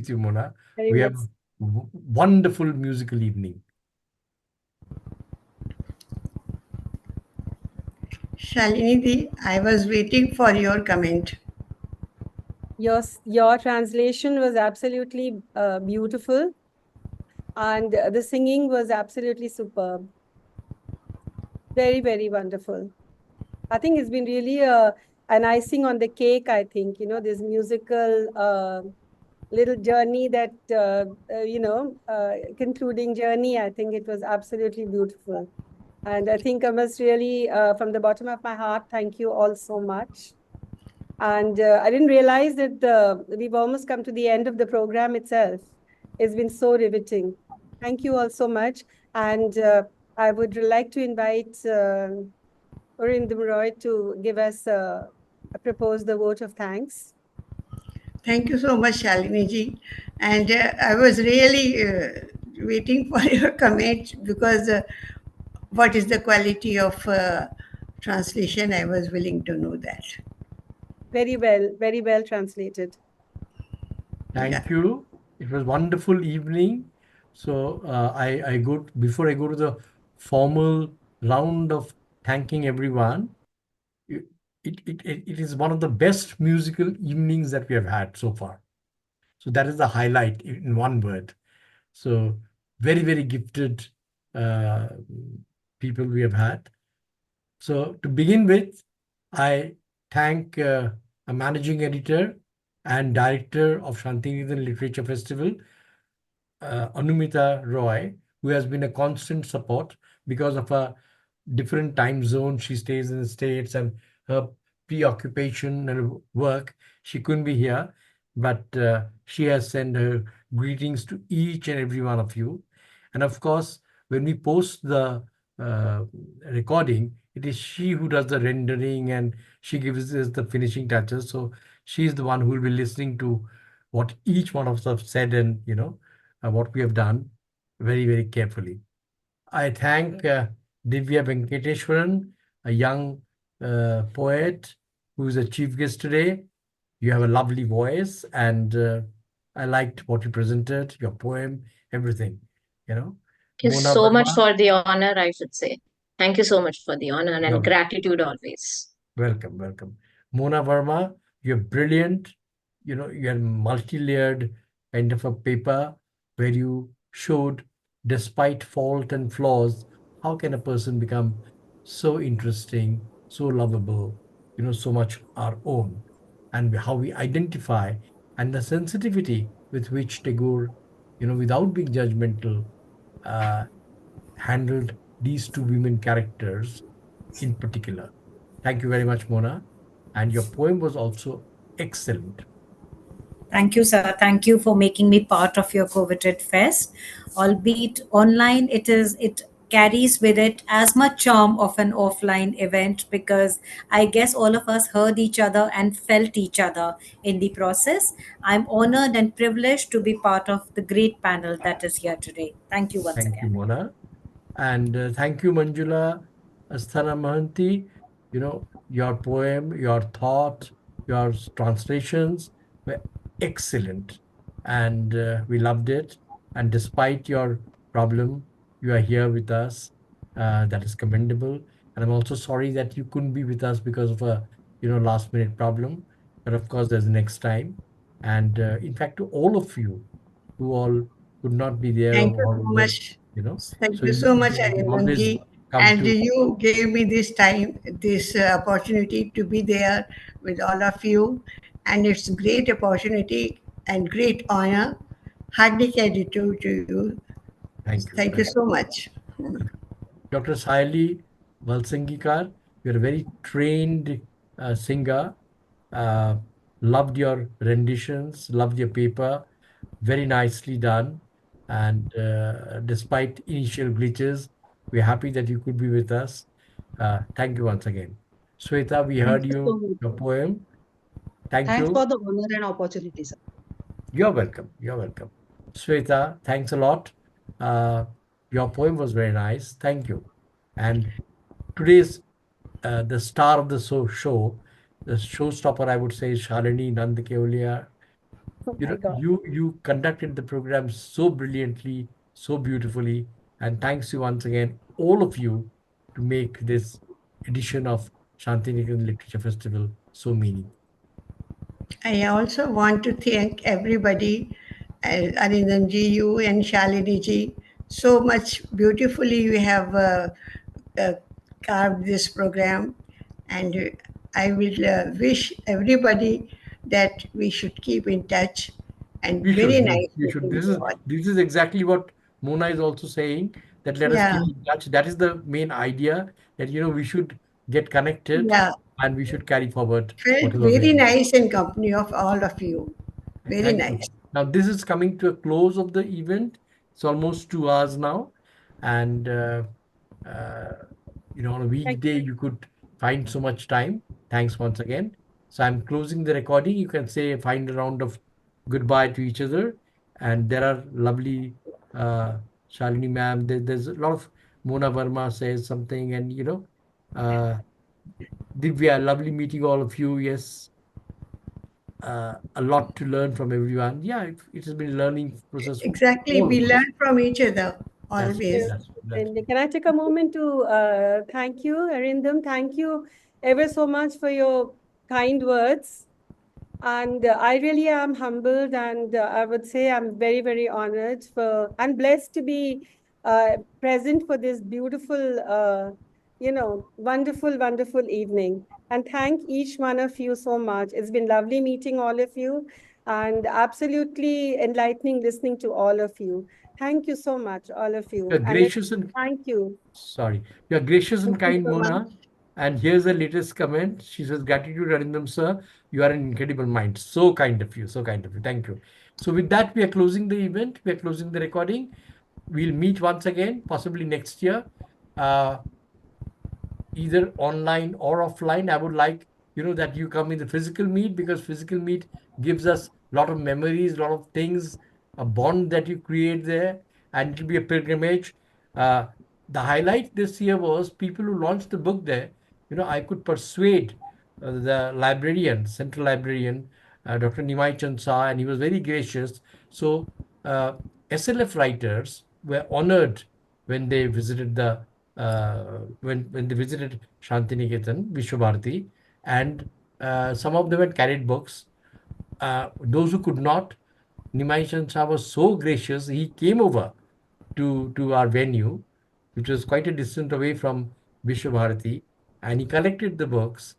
you, Mona. very We have much. wonderful musical evening. Shalini, I was waiting for your comment. Your translation was absolutely beautiful, and the singing was absolutely superb. Very, very wonderful. I think it's been really an icing on the cake, I think, this musical little journey that, concluding journey, I think it was absolutely beautiful. And I think I must really, from the bottom of my heart, thank you all so much. And I didn't realize that we've almost come to the end of the program itself. It's been so riveting. Thank you all so much. And I would like to invite Arindam Roy to give us propose the vote of thanks. Thank you so much, Shalini ji. And I was really waiting for your comment because what is the quality of translation? I was willing to know that. Very well translated. Thank you. It was wonderful evening. So I go before I go to the formal round of thanking everyone. It, it is one of the best musical evenings that we have had so far. So that is the highlight in one word. So very gifted uh, people we have had. So to begin with, I thank a managing editor and director of Shantiniketan Literature Festival, Anumita Roy, who has been a constant support because of her different time zone. She stays in the States and her preoccupation and work. She couldn't be here, but she has sent her greetings to each and every one of you. And of course, when we post the recording, it is she who does the rendering and she gives us the finishing touches. So she's the one who will be listening to what each one of us have said and what we have done very carefully. I thank Divya Venkateshwaran, a young poet who is a chief guest today. You have a lovely voice, and I liked what you presented, your poem, everything. Thank you Mona so much Verma, for the honor, I should say. Thank you so much for the honor and you're gratitude always. welcome. Mona Verma, you're brilliant. You're multi-layered kind of a paper where you showed, despite fault and flaws, how can a person become so interesting, so lovable, so much our own, and how we identify, and the sensitivity with which Tagore, without being judgmental, uh, handled these two women characters in particular. Thank you very much, Mona. And your poem was also excellent. Thank you, sir. Thank you for making me part of your coveted fest. Albeit online, carries with it as much charm of an offline event, because I guess all of us heard each other and felt each other in the process. I'm honored and privileged to be part of the great panel that is here today. Thank you once Thank you, again. Mona. And thank you, Manjula Asthana Mahanti. Your poem, your thought, your translations were excellent. And we loved it. And despite your problem, you are here with us. That is commendable. And I'm also sorry that you couldn't be with us because of a, last minute problem. But of course, there's next time. And in fact, to all of you who all could not be there Thank you or so were, much. so Thank you you, so much, you always Arindanji. come And to. you gave me this time, this opportunity to be there with all of you. And it's a great opportunity and great honor. Heartily gratitude to you. Thank you. Thank you Thank so much. you. Dr. Saili Valsangikar, you're a very trained singer. Uh, Loved your renditions, loved your paper, very nicely done. And despite initial glitches, we're happy that you could be with us. Thank you once again. Sweta, we Thank heard you so you, much, your sir. poem. Thank Thanks you. for the honor and opportunity, sir. You're welcome. You're welcome. Sweta, thanks a lot. Uh, your poem was very nice. Thank you. And today's the star of the show, the showstopper, I would say, is Shalini Nandkeolia. Oh my God. You conducted the program so brilliantly, so beautifully, and thanks you once again, all of you, to make this edition of Shantiniketan Literature Festival so meaningful. I also want to thank everybody, Arindanji, you and Shalini ji. So much beautifully you have uh, carved this program, and I will wish everybody that we should keep in touch. And We very should, yes, nice we should. meeting This you is all. this is exactly what Mona is also saying, that let us Yeah, keep in touch. That is the main idea, that we should get connected yeah. and we should carry forward Felt whatever we very do. nice in company of all of you. Very Thank you. nice. Now, this is coming to a close of the event. It's almost 2 hours now. And, uh, on a Thank weekday, you could find so much time. Thanks once again. So I'm closing the recording. You can say, find a round of goodbye to each other. And there are lovely Shalini ma'am. There's a lot of Mona Verma says something. And, uh, Divya, lovely meeting all of you. Yes, a lot to learn from everyone. Yeah, it has been a learning process for Exactly. all We of us. learn from each other That's true. always. you. That's true. That's And true. can I take a moment to thank you, Arindam? Thank you ever so much for your kind words. And I really am humbled, and I would say I'm very, very honored for and blessed to be present for this beautiful, wonderful, wonderful evening. And thank each one of you so much. It's been lovely meeting all of you and absolutely enlightening listening to all of you. Thank you so much, all of You're you. And gracious and thank you. sorry. You're gracious and Thank you kind, so much. Mona. And here's the latest comment. She says, "Gratitude, Arindam sir. You are an incredible mind. So kind of you. So kind of you. Thank you." So with that, we are closing the event. We are closing the recording. We'll meet once again, possibly next year. Uh, Either online or offline. I would like, that you come in the physical meet, because physical meet gives us a lot of memories, a lot of things, a bond that you create there, and it'll be a pilgrimage. Uh, the highlight this year was people who launched the book there. I could persuade the librarian, central librarian, Dr. Nimai Chand Shah, and he was very gracious. So uh, SLF writers were honored when they visited when they visited Shantiniketan, Vishwabharati, and some of them had carried books. Those who could not, Nimai Chand Shah was so gracious. He came over to our venue, which was quite a distance away from Vishwabharati, and he collected the books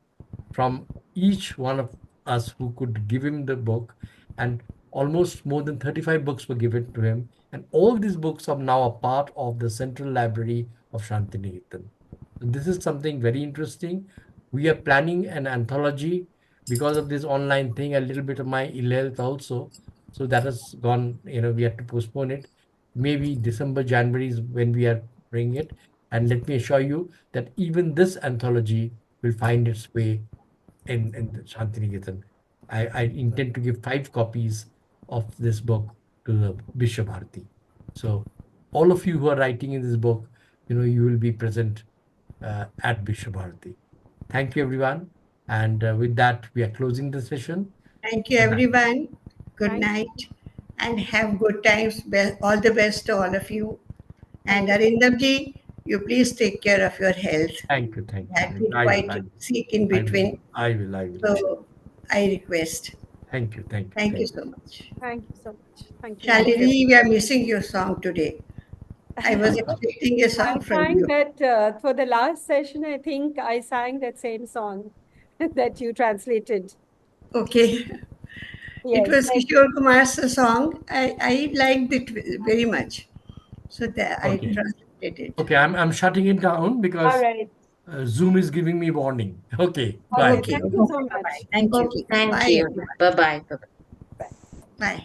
from each one of us who could give him the book, and almost more than 35 books were given to him. And all these books are now a part of the central library of Shantiniketan. This is something very interesting. We are planning an anthology because of this online thing, a little bit of my ill health also. So that has gone, we have to postpone it. Maybe December, January is when we are bringing it. And let me assure you that even this anthology will find its way in the Shantiniketan. I intend to give 5 copies of this book to the Bishop Bharati. So all of you who are writing in this book, you will be present at Bishop Bharati. Thank you, everyone. And with that, we are closing the session. Thank you, Good night. everyone. Good Thank you. night, and have good times. All the best to all of you. And Thank Arindamji, you please take care of your health. Thank you. Thank I've you. been I will. quite sick in between, I will. I will. so I request. Thank you. Thank you. Thank you so much. Thank you so much. Thank you. Shalini, we are missing your song today. I was expecting a I song from sang you. that for the last session. I think I sang that same song that you translated. Okay. It Yes. was Kishore Kumar's song. I liked it very much. So that I Okay. translated it. Okay, I'm shutting it down All because right. Zoom is giving me warning. Okay, Okay. bye. Okay. Thank you so Bye-bye. much. Thank you. Okay. Thank Bye, you. everyone. Bye bye. Bye.